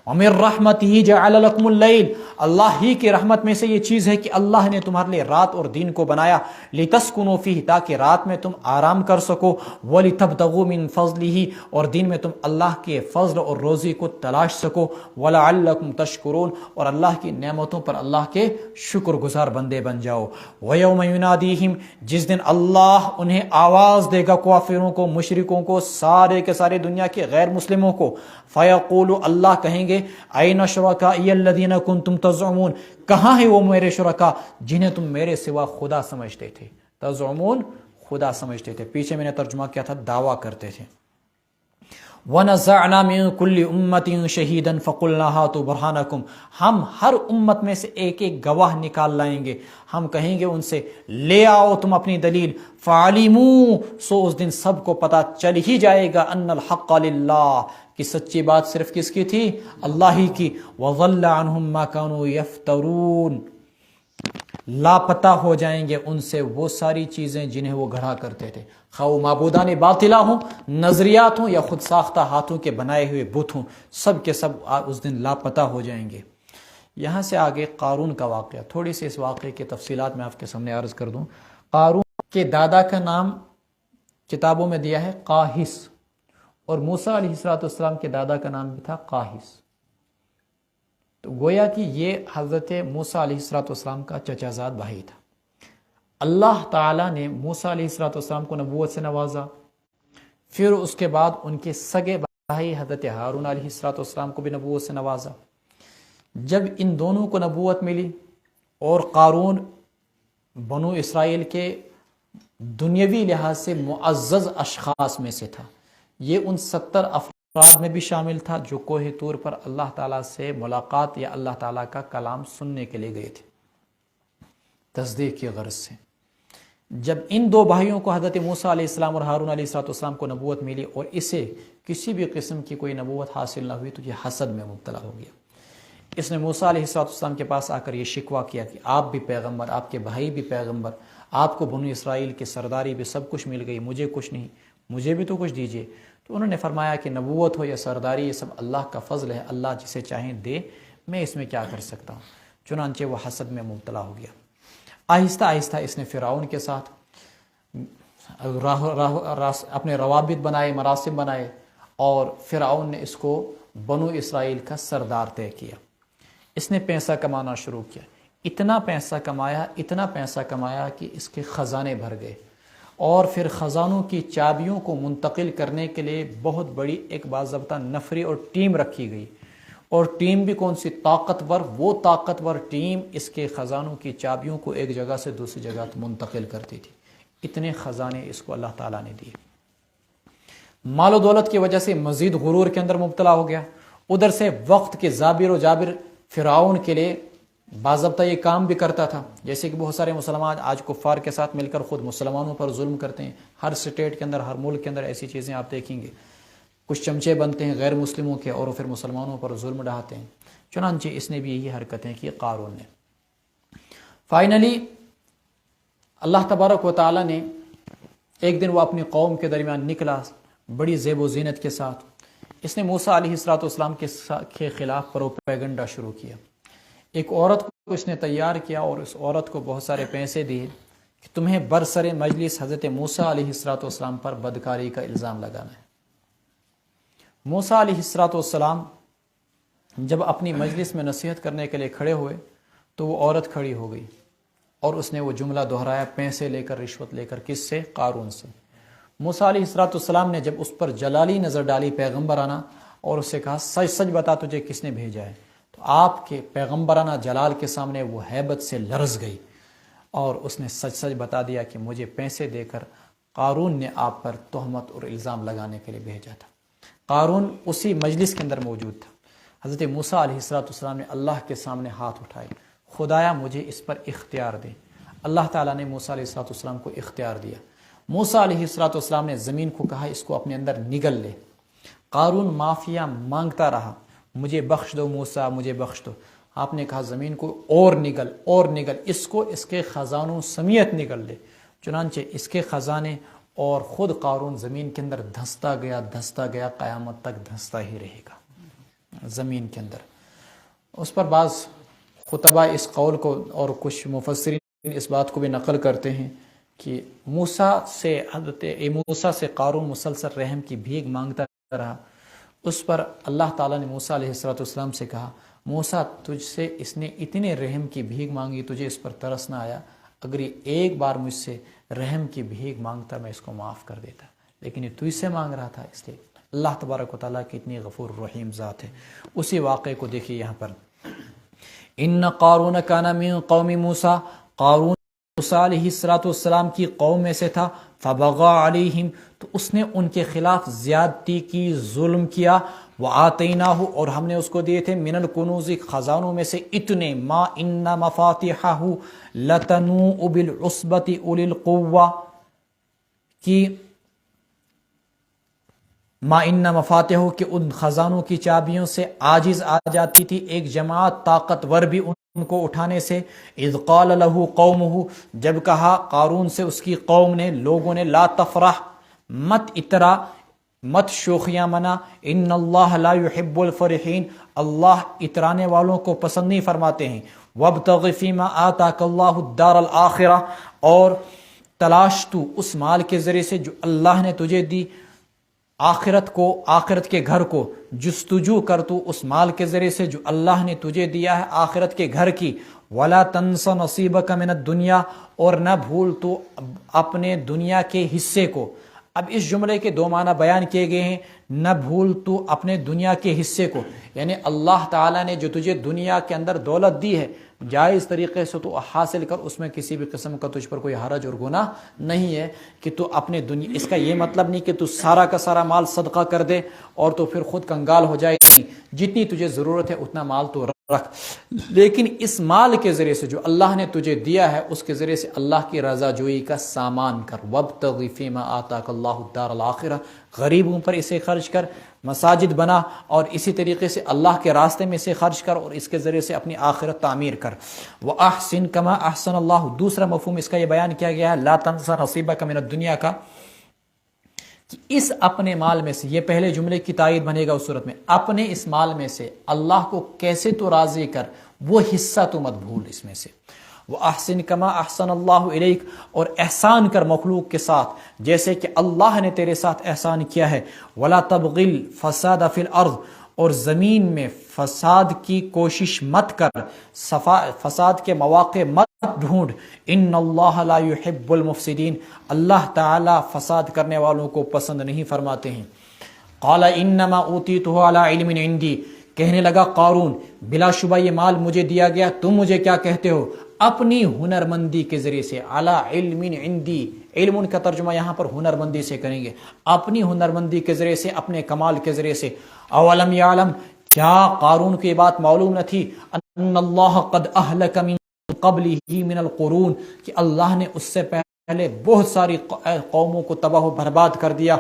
وَمِن رَحْمَتِهِ جَعَلَ لَكُمُ اللَّيْلَ، اللہ ہی کی رحمت میں سے یہ چیز ہے کہ اللہ نے تمہارے لیے رات اور دن کو بنایا، لِتَسْكُنُوا فِيهِ، تاکہ رات میں تم آرام کر سکو، وَلِتَبْتَغُوا مِن فَضْلِهِ، اور دن میں تم اللہ کے فضل اور روزی کو تلاش سکو، وَلَعَلَّكُمْ تَشْكُرُونَ، اور اللہ کی نعمتوں پر اللہ کے شکر گزار بندے بن جاؤ. وَيَوْمَ يُنَادِيهِمْ، جس دن اللہ انہیں آواز دے گا، کافروں کو، مشرکوں کو، سارے کے سارے دنیا کے غیر مسلموں کو، فَيَقُولُ، اللہ کہیں گے، اَيْنَ شُرَكَائِيَ الَّذِينَ كُنْتُمْ تَزْعُمُونَ، کہاں ہیں وہ میرے شرکا جنہیں تم میرے سوا خدا سمجھتے تھے؟ تزعمون، خدا سمجھتے تھے. پیچھے میں نے ترجمہ کیا تھا، دعویٰ کرتے تھے. وَنَزَعْنَا مِن كُلِّ أُمَّةٍ شَهِيدًا فَقُلْنَا هَاتُوا بُرْهَانَكُمْ، ہم ہر امت میں سے ایک ایک گواہ نکال لائیں گے، ہم کہیں گے ان سے لے آؤ تم اپنی دلیل. فَعَلِمُوا، سو اس دن سب کو پتہ چل ہی جائے گا، أَنَّ الْحَقَّ لِلَّهِ، کہ سچی بات صرف کس کی تھی؟ اللہ ہی کی. وَضَلَّ عَنْهُمْ مَا كَانُوا يَفْتَرُونَ، لاپتہ ہو جائیں گے ان سے وہ ساری چیزیں جنہیں وہ گھڑا کرتے تھے، خواہ وہ معبودان باطلہ ہوں، نظریات ہوں، یا خود ساختہ ہاتھوں کے بنائے ہوئے بت ہوں، سب کے سب اس دن لاپتہ ہو جائیں گے. یہاں سے آگے قارون کا واقعہ، تھوڑی سی اس واقعے کی تفصیلات میں آپ کے سامنے عرض کر دوں. قارون کے دادا کا نام کتابوں میں دیا ہے قاہس، اور موسیٰ علیہ السلام کے دادا کا نام بھی تھا قاہس. تو گویا کہ یہ حضرت موسیٰ علیہ السلام کا چچا زاد بھائی تھا. اللہ تعالیٰ نے موسیٰ علیہ السلام کو نبوت سے نوازا، پھر اس کے بعد ان کے سگے بھائی حضرت ہارون علیہ السلام کو بھی نبوت سے نوازا. جب ان دونوں کو نبوت ملی اور قارون بنو اسرائیل کے دنیاوی لحاظ سے معزز اشخاص میں سے تھا، یہ ان 70 افراد میں بھی شامل تھا جو کوہ طور پر اللہ تعالیٰ سے ملاقات یا اللہ تعالیٰ کا کلام سننے کے لیے گئے تھے تصدیق کی غرض سے. جب ان دو بھائیوں کو حضرت موسیٰ علیہ السلام اور ہارون علیہ السلام کو نبوت ملی اور اسے کسی بھی قسم کی کوئی نبوت حاصل نہ ہوئی، تو یہ حسد میں مبتلا ہو گیا. اس نے موسیٰ علیہ السلام کے پاس آ کر یہ شکوہ کیا کہ آپ بھی پیغمبر، آپ کے بھائی بھی پیغمبر، آپ کو بنو اسرائیل کی سرداری بھی سب کچھ مل گئی، مجھے کچھ نہیں، مجھے بھی تو کچھ دیجیے. تو انہوں نے فرمایا کہ نبوت ہو یا سرداری یہ سب اللہ کا فضل ہے، اللہ جسے چاہیں دے، میں اس میں کیا کر سکتا ہوں. چنانچہ وہ حسد میں مبتلا ہو گیا. آہستہ آہستہ اس نے فرعون کے ساتھ اپنے روابط بنائے، مراسم بنائے، اور فرعون نے اس کو بنو اسرائیل کا سردار طے کیا. اس نے پیسہ کمانا شروع کیا، اتنا پیسہ کمایا کہ اس کے خزانے بھر گئے، اور پھر خزانوں کی چابیوں کو منتقل کرنے کے لیے بہت بڑی ایک باضابطہ نفری اور ٹیم رکھی گئی. اور ٹیم بھی کون سی؟ طاقتور. وہ طاقتور ٹیم اس کے خزانوں کی چابیوں کو ایک جگہ سے دوسری جگہ منتقل کرتی تھی. اتنے خزانے اس کو اللہ تعالیٰ نے دیے. مال و دولت کی وجہ سے مزید غرور کے اندر مبتلا ہو گیا. ادھر سے وقت کے زابر و جابر فرعون کے لیے باضابطہ یہ کام بھی کرتا تھا، جیسے کہ بہت سارے مسلمان آج کفار کے ساتھ مل کر خود مسلمانوں پر ظلم کرتے ہیں. ہر سٹیٹ کے اندر، ہر ملک کے اندر ایسی چیزیں آپ دیکھیں گے. کچھ چمچے بنتے ہیں غیر مسلموں کے اور پھر مسلمانوں پر ظلم ڈھاتے ہیں. چنانچہ اس نے بھی یہی حرکتیں کی قارون نے. فائنلی اللہ تبارک و تعالیٰ نے ایک دن وہ اپنی قوم کے درمیان نکلا بڑی زیب و زینت کے ساتھ. اس نے موسیٰ علیہ السلام کے خلاف پروپیگنڈا شروع کیا. ایک عورت کو اس نے تیار کیا اور اس عورت کو بہت سارے پیسے دیے کہ تمہیں برسر مجلس حضرت موسیٰ علیہ السلام پر بدکاری کا الزام لگانا ہے. موسیٰ علیہ السلام جب اپنی مجلس میں نصیحت کرنے کے لیے کھڑے ہوئے تو وہ عورت کھڑی ہو گئی اور اس نے وہ جملہ دہرایا، پیسے لے کر، رشوت لے کر. کس سے؟ قارون سے. موسیٰ علیہ السلام نے جب اس پر جلالی نظر ڈالی پیغمبرانہ اور اس سے کہا سچ سچ بتا تجھے کس نے بھیجا ہے، تو آپ کے پیغمبرانہ جلال کے سامنے وہ ہیبت سے لرز گئی اور اس نے سچ سچ بتا دیا کہ مجھے پیسے دے کر قارون نے آپ پر تہمت اور الزام لگانے کے لیے بھیجا تھا۔ قارون اسی مجلس کے اندر موجود تھا۔ حضرت موسیٰ علیہ السلام نے اللہ کے سامنے ہاتھ اٹھائے، خدایا مجھے اس پر اختیار دے۔ اللہ تعالیٰ نے موسیٰ علیہ السلام کو اختیار دیا۔ موسیٰ علیہ السلام نے زمین کو کہا اس کو اپنے اندر نگل لے۔ قارون معافیا مانگتا رہا، مجھے بخش دو موسیٰ، مجھے بخش دو۔ آپ نے کہا زمین کو اور نگل، اس کو اس کے خزانوں سمیت نگل لے۔ چنانچہ اس کے خزانے اور خود قارون زمین کے اندر دھنستا گیا، قیامت تک دھنستا ہی رہے گا زمین کے اندر۔ اس پر بعض خطبہ اس قول کو اور کچھ مفسرین اس بات کو بھی نقل کرتے ہیں کہ حضرت موسیٰ سے قارون مسلسل رحم کی بھیک مانگتا رہا۔ اس پر اللہ تعالیٰ نے موسیٰ علیہ السلام سے کہا، موسیٰ تجھ سے اس نے اتنے رحم کی بھیک مانگی، تجھے اس پر ترس نہ آیا؟ اگر یہ ایک بار مجھ سے رحم کی بھیک مانگتا میں اس کو معاف کر دیتا، لیکن یہ تجھ سے مانگ رہا تھا، اس لیے اللہ تبارک و تعالیٰ کی اتنی غفور رحیم ذات ہے۔ اسی واقعے کو دیکھیے یہاں پر، ان قارون کان من قوم موسیٰ، قارون موسیٰ علیہ السلام کی قوم میں سے تھا، فبغى علیہم، تو اس نے ان کے خلاف زیادتی کی، ظلم کیا، وآتیناہ، اور ہم نے اس کو دیے تھے، من الکنوز، خزانوں میں سے اتنے، ما ان مفاتحہ لتنوء بالعصبۃ اولی القوہ، کی ما ان مفاتحہ، کہ ان خزانوں کی چابیوں سے عاجز آ جاتی تھی ایک جماعت طاقتور بھی ان کو اٹھانے سے۔ اذ قال له قومہ، جب کہا قارون سے اس کی قوم نے، لوگوں نے، لا تفرح، مت اترا، مت شوخیاں منا، ان اللہ لا يحب الفرحین، اللہ اترانے والوں کو پسند نہیں فرماتے ہیں۔ وابتغ فیما آتاک اللہ الدار الآخرہ، اور تلاش تو اس مال کے ذریعے سے جو اللہ نے تجھے دی آخرت کے گھر کو، جستجو کر تو اس مال کے ذریعے سے جو اللہ نے تجھے دیا ہے آخرت کے گھر کی۔ ولا تنس نصیبک من الدنیا، اور نہ بھول تو اپنے دنیا کے حصے کو۔ اب اس جملے کے دو معنی بیان کیے گئے ہیں، نہ بھول تو اپنے دنیا کے حصے کو، یعنی اللہ تعالیٰ نے جو تجھے دنیا کے اندر دولت دی ہے جائز طریقے سے تو حاصل کر، اس میں کسی بھی قسم کا تجھ پر کوئی حرج اور گناہ نہیں ہے کہ تو اپنے دنیا، اس کا یہ مطلب نہیں کہ تو سارا کا سارا مال صدقہ کر دے اور تو پھر خود کنگال ہو جائے، جتنی تجھے ضرورت ہے اتنا مال تو رکھ، لیکن اس مال کے ذریعے سے جو اللہ نے تجھے دیا ہے اس کے ذریعے سے اللہ کی رضا جوئی کا سامان کر۔ وابتغ فیما آتاک اللہ الدار الآخرہ، غریبوں پر اسے خرچ کر، مساجد بنا اور اسی طریقے سے اللہ کے راستے میں سے خرچ کر اور اس کے ذریعے سے اپنی آخرت تعمیر کر۔ وَأَحْسِن كَمَا أَحْسَنَ اللَّهُ، دوسرا مفہوم اس کا یہ بیان کیا گیا ہے، لا تنسى نصیبک من الدنیا کا، کہ اس اپنے مال میں سے، یہ پہلے جملے کی تائید بنے گا اس صورت میں، اپنے اس مال میں سے اللہ کو کیسے تو راضی کر، وہ حصہ تو مت بھول اس میں سے۔ وَأَحْسِن كَمَا أَحْسَنَ اللَّهُ إِلَيْكَ، اور احسان کر مخلوق کے ساتھ جیسے کہ اللہ نے تیرے ساتھ احسان کیا ہے۔ وَلَا تَبْغِ الْفَسَادَ فِي الْأَرْضِ، اور زمین میں فساد کی کوشش مت کر، فساد کے مواقع مت ڈھونڈ۔ ان اللہ لا يحب المفسدین، اللہ تعالی فساد کرنے والوں کو پسند نہیں فرماتے ہیں۔ قال انما اوتیتہ علی علم عندی، کہنے لگا قارون بلا شبہ یہ مال مجھے دیا گیا، تم مجھے کیا کہتے ہو؟ اپنی ہنرمندی کے ذریعے سے، علی علم عندی، علم کا ترجمہ یہاں پر ہنرمندی سے کریں گے، اپنی ہنرمندی کے ذریعے سے، اپنے کمال کے ذریعے سے۔ اولم یعلم، کیا قارون کو یہ بات معلوم نہ تھی، ان اللہ قد اہلک من قبلہ من القرون، کہ اللہ نے اس سے پہلے بہت ساری قوموں کو تباہ و برباد کر دیا،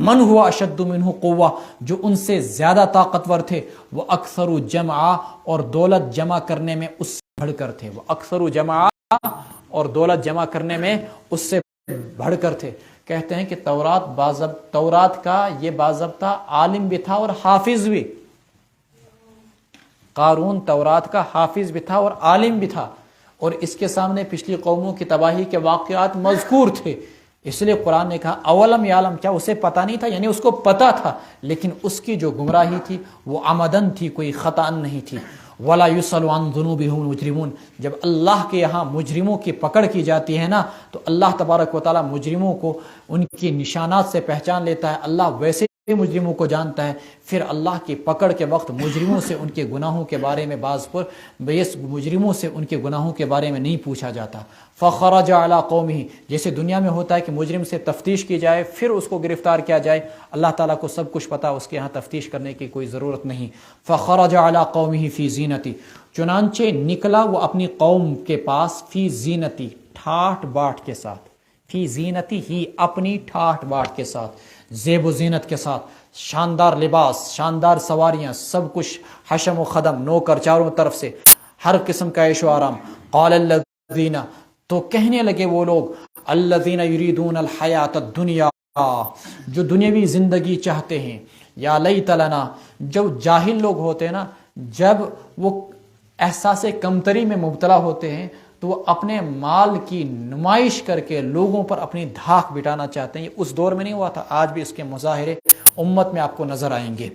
من ہوا اشد منہ قوہ، جو ان سے زیادہ طاقتور تھے، وہ اکثر جمعا، اور دولت جمع کرنے میں اس سے بڑھ کر تھے، وہ اکثر جمعا، اور دولت جمع کرنے میں اس سے بڑھ کر تھے۔ کہتے ہیں کہ تورات کا یہ باضابطہ عالم بھی تھا اور حافظ بھی، قارون تورات کا حافظ بھی تھا اور عالم بھی تھا، اور اس کے سامنے پچھلی قوموں کی تباہی کے واقعات مذکور تھے، اس لیے قرآن نے کہا اولم یعلم، کیا اسے پتہ نہیں تھا؟ یعنی اس کو پتہ تھا، لیکن اس کی جو گمراہی تھی وہ عمدن تھی، کوئی خطأ نہیں تھی۔ ولا يسأل عن ذنوبهم المجرمون، جب اللہ کے یہاں مجرموں کی پکڑ کی جاتی ہے نا، تو اللہ تبارک و تعالی مجرموں کو ان کی نشانات سے پہچان لیتا ہے، اللہ ویسے مجرموں کو جانتا ہے، پھر اللہ کی پکڑ کے وقت مجرموں سے ان کے گناہوں کے بارے میں مجرموں سے ان کے گناہوں کے بارے میں نہیں پوچھا جاتا۔ فخرج علی قومہ، جیسے دنیا میں ہوتا ہے کہ مجرم سے تفتیش کی جائے پھر اس کو گرفتار کیا جائے، اللہ تعالیٰ کو سب کچھ پتا، اس کے ہاں تفتیش کرنے کی کوئی ضرورت نہیں۔ فخرج علی قومہ فی زینتی، چنانچہ نکلا وہ اپنی قوم کے پاس، فی زینتی، ٹھاٹ باٹ کے ساتھ، فی زینتی ہی، اپنی ٹھاٹ باٹ کے ساتھ، زیب و زینت کے ساتھ، شاندار لباس، شاندار سواریاں، سب کچھ حشم و خدم، نوکر چاروں طرف سے، ہر قسم کا عیش و آرام۔ قال الذین، تو کہنے لگے وہ لوگ، الذین یریدون الحیات الدنیا، جو دنیاوی زندگی چاہتے ہیں، یا لیت لنا، جو جاہل لوگ ہوتے ہیں نا، جب وہ احساس کمتری میں مبتلا ہوتے ہیں تو وہ اپنے مال کی نمائش کر کے لوگوں پر اپنی دھاک بٹانا چاہتے ہیں۔ یہ اس دور میں نہیں ہوا تھا، آج بھی اس کے مظاہرے امت میں آپ کو نظر آئیں گے۔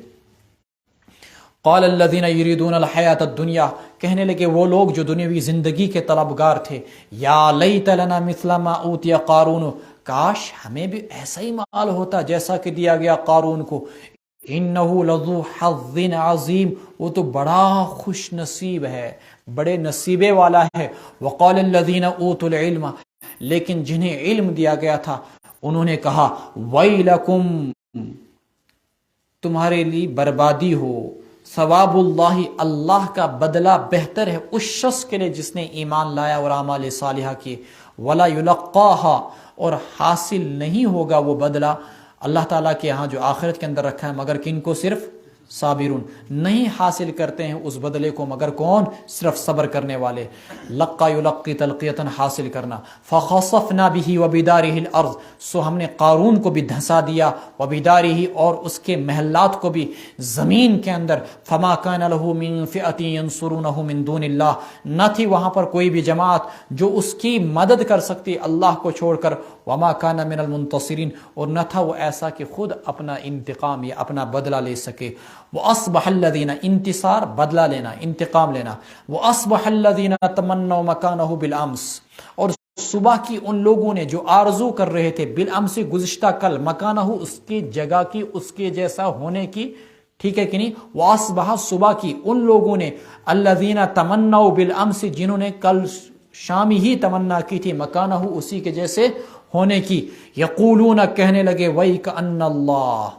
قال الذین یریدون الحیات الدنیا، کہنے لگے وہ لوگ جو دنیاوی زندگی کے طلبگار تھے، یا لیت لنا مثل ما اوتی قارون، کاش ہمیں بھی ایسا ہی مال ہوتا جیسا کہ دیا گیا قارون کو، انہ لذو حظ عظیم، وہ تو بڑا خوش نصیب ہے، بڑے نصیبے والا ہے۔ وقال الذین اوتوا العلم، لیکن جنہیں علم دیا گیا تھا انہوں نے کہا، ویلکم، تمہارے لیے بربادی ہو، ثواب اللہ، اللہ کا بدلہ بہتر ہے اس شخص کے لیے جس نے ایمان لایا اور اعمال صالحہ کیے، ولا یلقاہا، اور حاصل نہیں ہوگا وہ بدلہ اللہ تعالیٰ کے ہاں جو آخرت کے اندر رکھا ہے، مگر کن کو؟ صرف صابرون، نہیں حاصل کرتے ہیں اس بدلے کو مگر کون؟ صرف صبر کرنے والے۔ لقا یلقی تلقیتاً، حاصل کرنا۔ فخسفنا به وبدارہ الارض، سو ہم نے قارون کو بھی دھنسا دیا، وبدارہ، اور اس کے محلات کو بھی زمین کے اندر۔ فما کان له من فئۃ ینصرونہ من دون اللہ، نہ تھی وہاں پر کوئی بھی جماعت جو اس کی مدد کر سکتی اللہ کو چھوڑ کر۔ وما کان من المنتصرین، اور نہ تھا وہ ایسا کہ خود اپنا انتقام یا اپنا بدلہ لے سکے۔ وَأَصْبَحَ الَّذِينَ، انتصار، بدلہ لینا، انتقام لینا۔ وَأَصْبَحَ الَّذِينَ تَمَنَّوْا مَكَانَهُ بِالْأَمْسِ، اور صبح کی ان لوگوں نے جو آرزو کر رہے تھے، بالامس، گزشتہ کل، مکانہ، اس کی جگہ کی، اس کے جیسا ہونے کی، ٹھیک ہے کہ نہیں؟ وَأَصْبَحَ، صبح کی ان لوگوں نے، الَّذِينَ تَمَنَّوْا بِالْأَمْسِ، جنہوں نے کل شام ہی تمنا کی تھی، مکانہ، اسی کے جیسے ہونے کی، یقولون، کہنے لگے، وَيْكَأَنَّ اللَّهَ،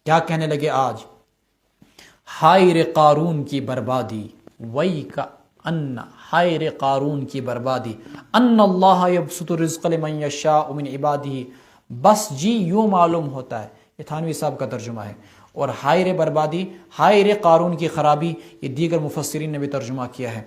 کیا کہنے لگے آج؟ ہائے رے قارون کی بربادی، وَيْكَأَنَّ، ہائے رے قارون کی بربادی، ان اللہ یبسط الرزق لمن یشاء من عبادہ، بس جی یوں معلوم ہوتا ہے، یہ تھانوی صاحب کا ترجمہ ہے۔ اور ہائے رے بربادی، ہائے رے قارون کی خرابی، یہ دیگر مفسرین نے بھی ترجمہ کیا ہے۔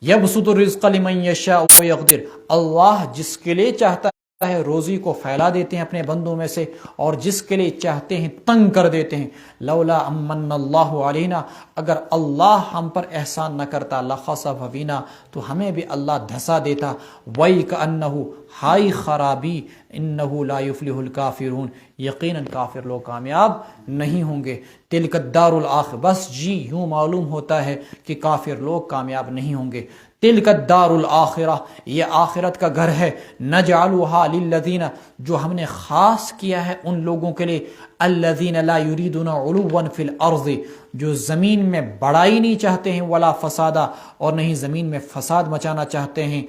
یبسط الرزق لمن یشاء ویقدر، اللہ جس کے لیے چاہتا ہے روزی کو پھیلا دیتے ہیں اپنے بندوں میں سے، اور جس کے لیے چاہتے ہیں تنگ کر دیتے ہیں۔ لولا امن اللہ علینا، اگر اللہ ہم پر احسان نہ کرتا، لخسف بنا، تو ہمیں بھی اللہ دھسا دیتا۔ وَيْكَأَنَّهُ، ہائی خرابی، انہ لا یفلح الکافرون، یقیناً کافر لوگ کامیاب نہیں ہوں گے۔ تلک الدار الآخرہ، بس جی یوں معلوم ہوتا ہے کہ کافر لوگ کامیاب نہیں ہوں گے۔ تلک الدار الآخرہ، یہ آخرت کا گھر ہے، نجعلها للذین، جو ہم نے خاص کیا ہے ان لوگوں کے لیے، الذین لا یریدون علوا فی الارض، جو زمین میں بڑائی نہیں چاہتے ہیں، ولا فسادا، اور نہیں زمین میں فساد مچانا چاہتے ہیں،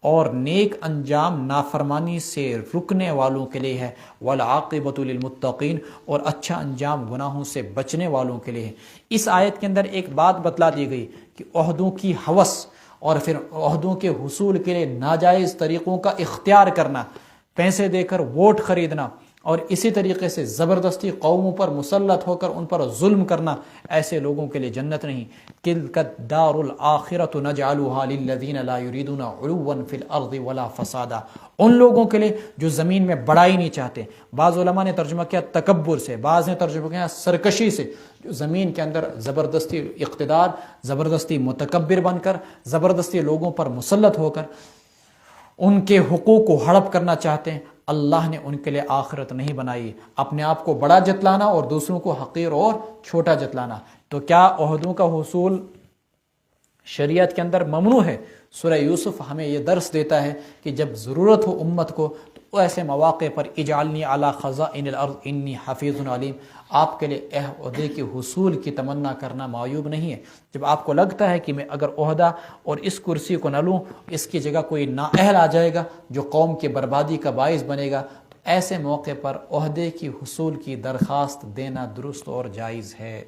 اور نیک انجام نافرمانی سے رکنے والوں کے لیے ہے، والعاقبۃ للمتقین، اور اچھا انجام گناہوں سے بچنے والوں کے لیے ہے۔ اس آیت کے اندر ایک بات بتلا دی گئی کہ عہدوں کی ہوس اور پھر عہدوں کے حصول کے لیے ناجائز طریقوں کا اختیار کرنا، پیسے دے کر ووٹ خریدنا، اور اسی طریقے سے زبردستی قوموں پر مسلط ہو کر ان پر ظلم کرنا، ایسے لوگوں کے لیے جنت نہیں۔ تلک الدار الآخرۃ نجعلها للذین لا یریدون علوا فی الارض ولا فسادا، ان لوگوں کے لیے جو زمین میں بڑائی نہیں چاہتے۔ بعض علماء نے ترجمہ کیا تکبر سے، بعض نے ترجمہ کیا سرکشی سے، جو زمین کے اندر زبردستی اقتدار، زبردستی متکبر بن کر، زبردستی لوگوں پر مسلط ہو کر ان کے حقوق کو ہڑپ کرنا چاہتے ہیں۔ اللہ نے ان کے لیے آخرت نہیں بنائی، اپنے آپ کو بڑا جتلانا اور دوسروں کو حقیر اور چھوٹا جتلانا۔ تو کیا عہدوں کا حصول شریعت کے اندر ممنوع ہے۔ سورہ یوسف ہمیں یہ درس دیتا ہے کہ جب ضرورت ہو امت کو تو ایسے مواقع پر اجعلنی علی خزائن الارض انی حفیظ علیم، آپ کے لیے عہدے کے حصول کی تمنا کرنا معیوب نہیں ہے۔ جب آپ کو لگتا ہے کہ میں اگر عہدہ اور اس کرسی کو نہ لوں، اس کی جگہ کوئی نااہل آ جائے گا جو قوم کی بربادی کا باعث بنے گا، تو ایسے موقع پر عہدے کی حصول کی درخواست دینا درست اور جائز ہے۔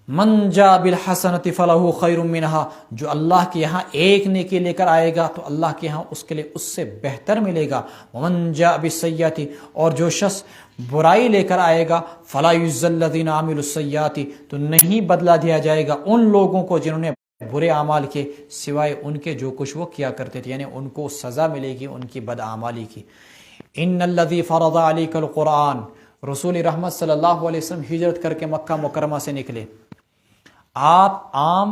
من جاء بالحسنۃ فلہ خیر منہا، جو اللہ کے یہاں ایک نیکی لے کر آئے گا تو اللہ کے یہاں اس کے لیے اس سے بہتر ملے گا۔ ومن جاء بالسیئۃ، اور جو شخص برائی لے کر آئے گا، فلا یجزی الذین عملوا السیئات، تو نہیں بدلہ دیا جائے گا ان لوگوں کو جنہوں نے برے اعمال کے، سوائے ان کے جو کچھ وہ کیا کرتے تھے، یعنی ان کو سزا ملے گی ان کی بدعمالی کی۔ ان الذی فرض علیک القرآن، رسول رحمت صلی اللہ علیہ وسلم ہجرت کر کے مکہ مکرمہ سے نکلے۔ آپ عام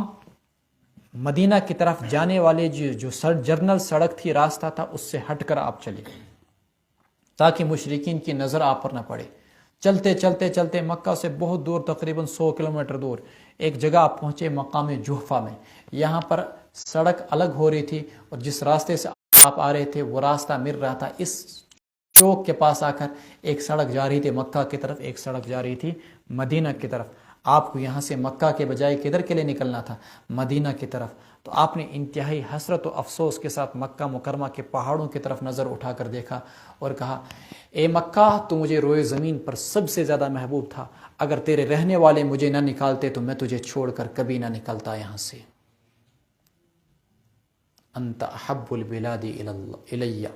مدینہ کی طرف جانے والے جو جرنل سڑک تھی، راستہ تھا، اس سے ہٹ کر آپ چلے تاکہ مشرکین کی نظر آپ پر نہ پڑے۔ چلتے چلتے چلتے مکہ سے بہت دور، تقریباً 100 کلومیٹر دور، ایک جگہ آپ پہنچے مقام جحفہ میں۔ یہاں پر سڑک الگ ہو رہی تھی اور جس راستے سے آپ آ رہے تھے وہ راستہ مل رہا تھا۔ اس چوک کے پاس آ کر ایک سڑک جا رہی تھی مکہ کی طرف، ایک سڑک جا رہی تھی مدینہ کی طرف۔ آپ کو یہاں سے مکہ کے بجائے کدھر کے لیے نکلنا تھا؟ مدینہ کی طرف۔ تو آپ نے انتہائی حسرت و افسوس کے ساتھ مکہ مکرمہ کے پہاڑوں کی طرف نظر اٹھا کر دیکھا اور کہا، اے مکہ، تو مجھے روئے زمین پر سب سے زیادہ محبوب تھا، اگر تیرے رہنے والے مجھے نہ نکالتے تو میں تجھے چھوڑ کر کبھی نہ نکلتا یہاں سے۔ انت احب البلاد الی،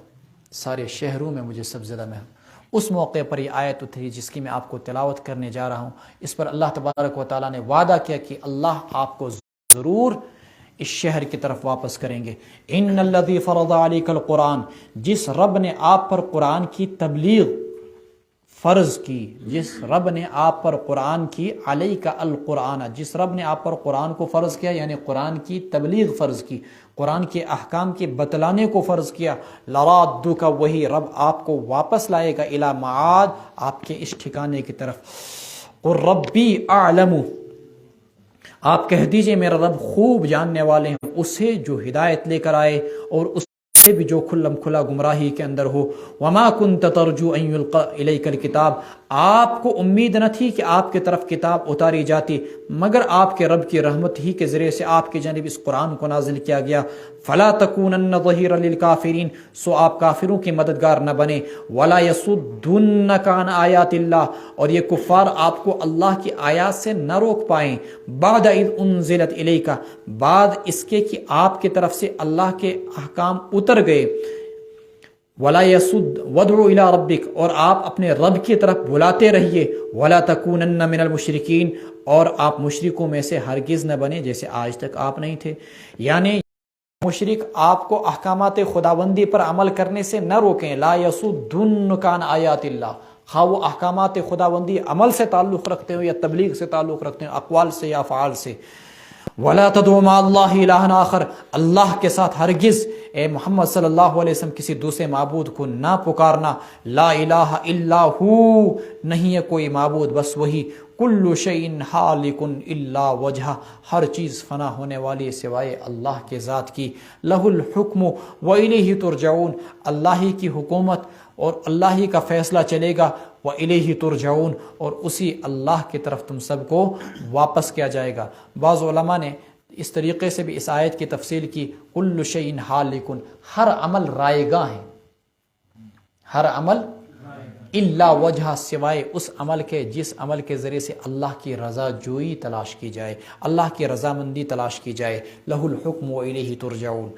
سارے شہروں میں مجھے سب سے زیادہ محبوب۔ اس موقع پر یہ آیت اتری جس کی میں آپ کو تلاوت کرنے جا رہا ہوں۔ اس پر اللہ تبارک و تعالیٰ نے وعدہ کیا کہ اللہ آپ کو ضرور اس شہر کی طرف واپس کریں گے۔ ان الذی فرض علیک القرآن، جس رب نے آپ پر قرآن کی تبلیغ فرض کی، جس رب نے آپ پر قرآن کی، علیک القرآن، جس رب نے آپ پر قرآن کو فرض کیا، یعنی قرآن کی تبلیغ فرض کی، قرآن کے احکام کے بتلانے کو فرض کیا، لرادک، وہی رب آپ کو واپس لائے گا، الی معاد، آپ کے اس ٹھکانے کی طرف۔ قل ربی اعلم، آپ کہہ دیجئے میرا رب خوب جاننے والے ہیں اسے جو ہدایت لے کر آئے اور اس سے بھی جو کھلم کھلا گمراہی کے اندر ہو۔ وما کنت ترجو ان یلقى الیک الکتاب، آپ کو امید نہ تھی کہ آپ کی طرف کتاب اتاری جاتی، مگر آپ کے رب کی رحمت ہی کے ذریعے سے آپ کی جانب اس قرآن کو نازل کیا گیا۔ فلا تکونن ظہیرا للکافرین، سو آپ کافروں کی مددگار نہ بنے۔ ولا یصدنک عن آیات اللہ، اور یہ کفار آپ کو اللہ کی آیات سے نہ روک پائیں۔ بعد اذ انزلت الیک، بعد اس کے کہ آپ کی طرف سے اللہ کے احکام اتر گئے۔ ولا یسد ودعو الی ربک، اور آپ اپنے رب کی طرف بلاتے رہیے۔ ولا تکونن من المشرکین، اور آپ مشرکوں میں سے ہرگز نہ بنے جیسے آج تک آپ نہیں تھے۔ یعنی مشرک آپ کو احکامات خداوندی پر عمل کرنے سے نہ روکیں۔ لا یصدنک عن آیات اللہ، خواہ وہ احکامات خداوندی عمل سے تعلق رکھتے ہو یا تبلیغ سے تعلق رکھتے ہو، اقوال سے یا افعال سے۔ وَلَا تَدْعُ مَعَ اللَّهِ إِلَٰهًا آخر، اللہ کے ساتھ ہرگز اے محمد صلی اللہ علیہ وسلم کسی دوسرے معبود کو نہ پکارنا۔ لا الہ الا ہو، نہیں ہے کوئی معبود بس وہی۔ کل شیء ہالک الا وجہہ، ہر چیز فنا ہونے والی سوائے اللہ کے ذات کی۔ لہ الحکم وإلیہ ترجعون، اللہ ہی کی حکومت اور اللہ ہی کا فیصلہ چلے گا۔ وإلیہ ترجعون، اور اسی اللہ کی طرف تم سب کو واپس کیا جائے گا۔ بعض علماء نے اس طریقے سے بھی اس آیت کی تفصیل کی، کل شیء ہالک، ہر عمل رائے گاہ ہے، ہر عمل الا وجہ، سوائے اس عمل کے جس عمل کے ذریعے سے اللہ کی رضا جوئی تلاش کی جائے، اللہ کی رضامندی تلاش کی جائے۔ لہ الحکم وإلیہ ترجعون۔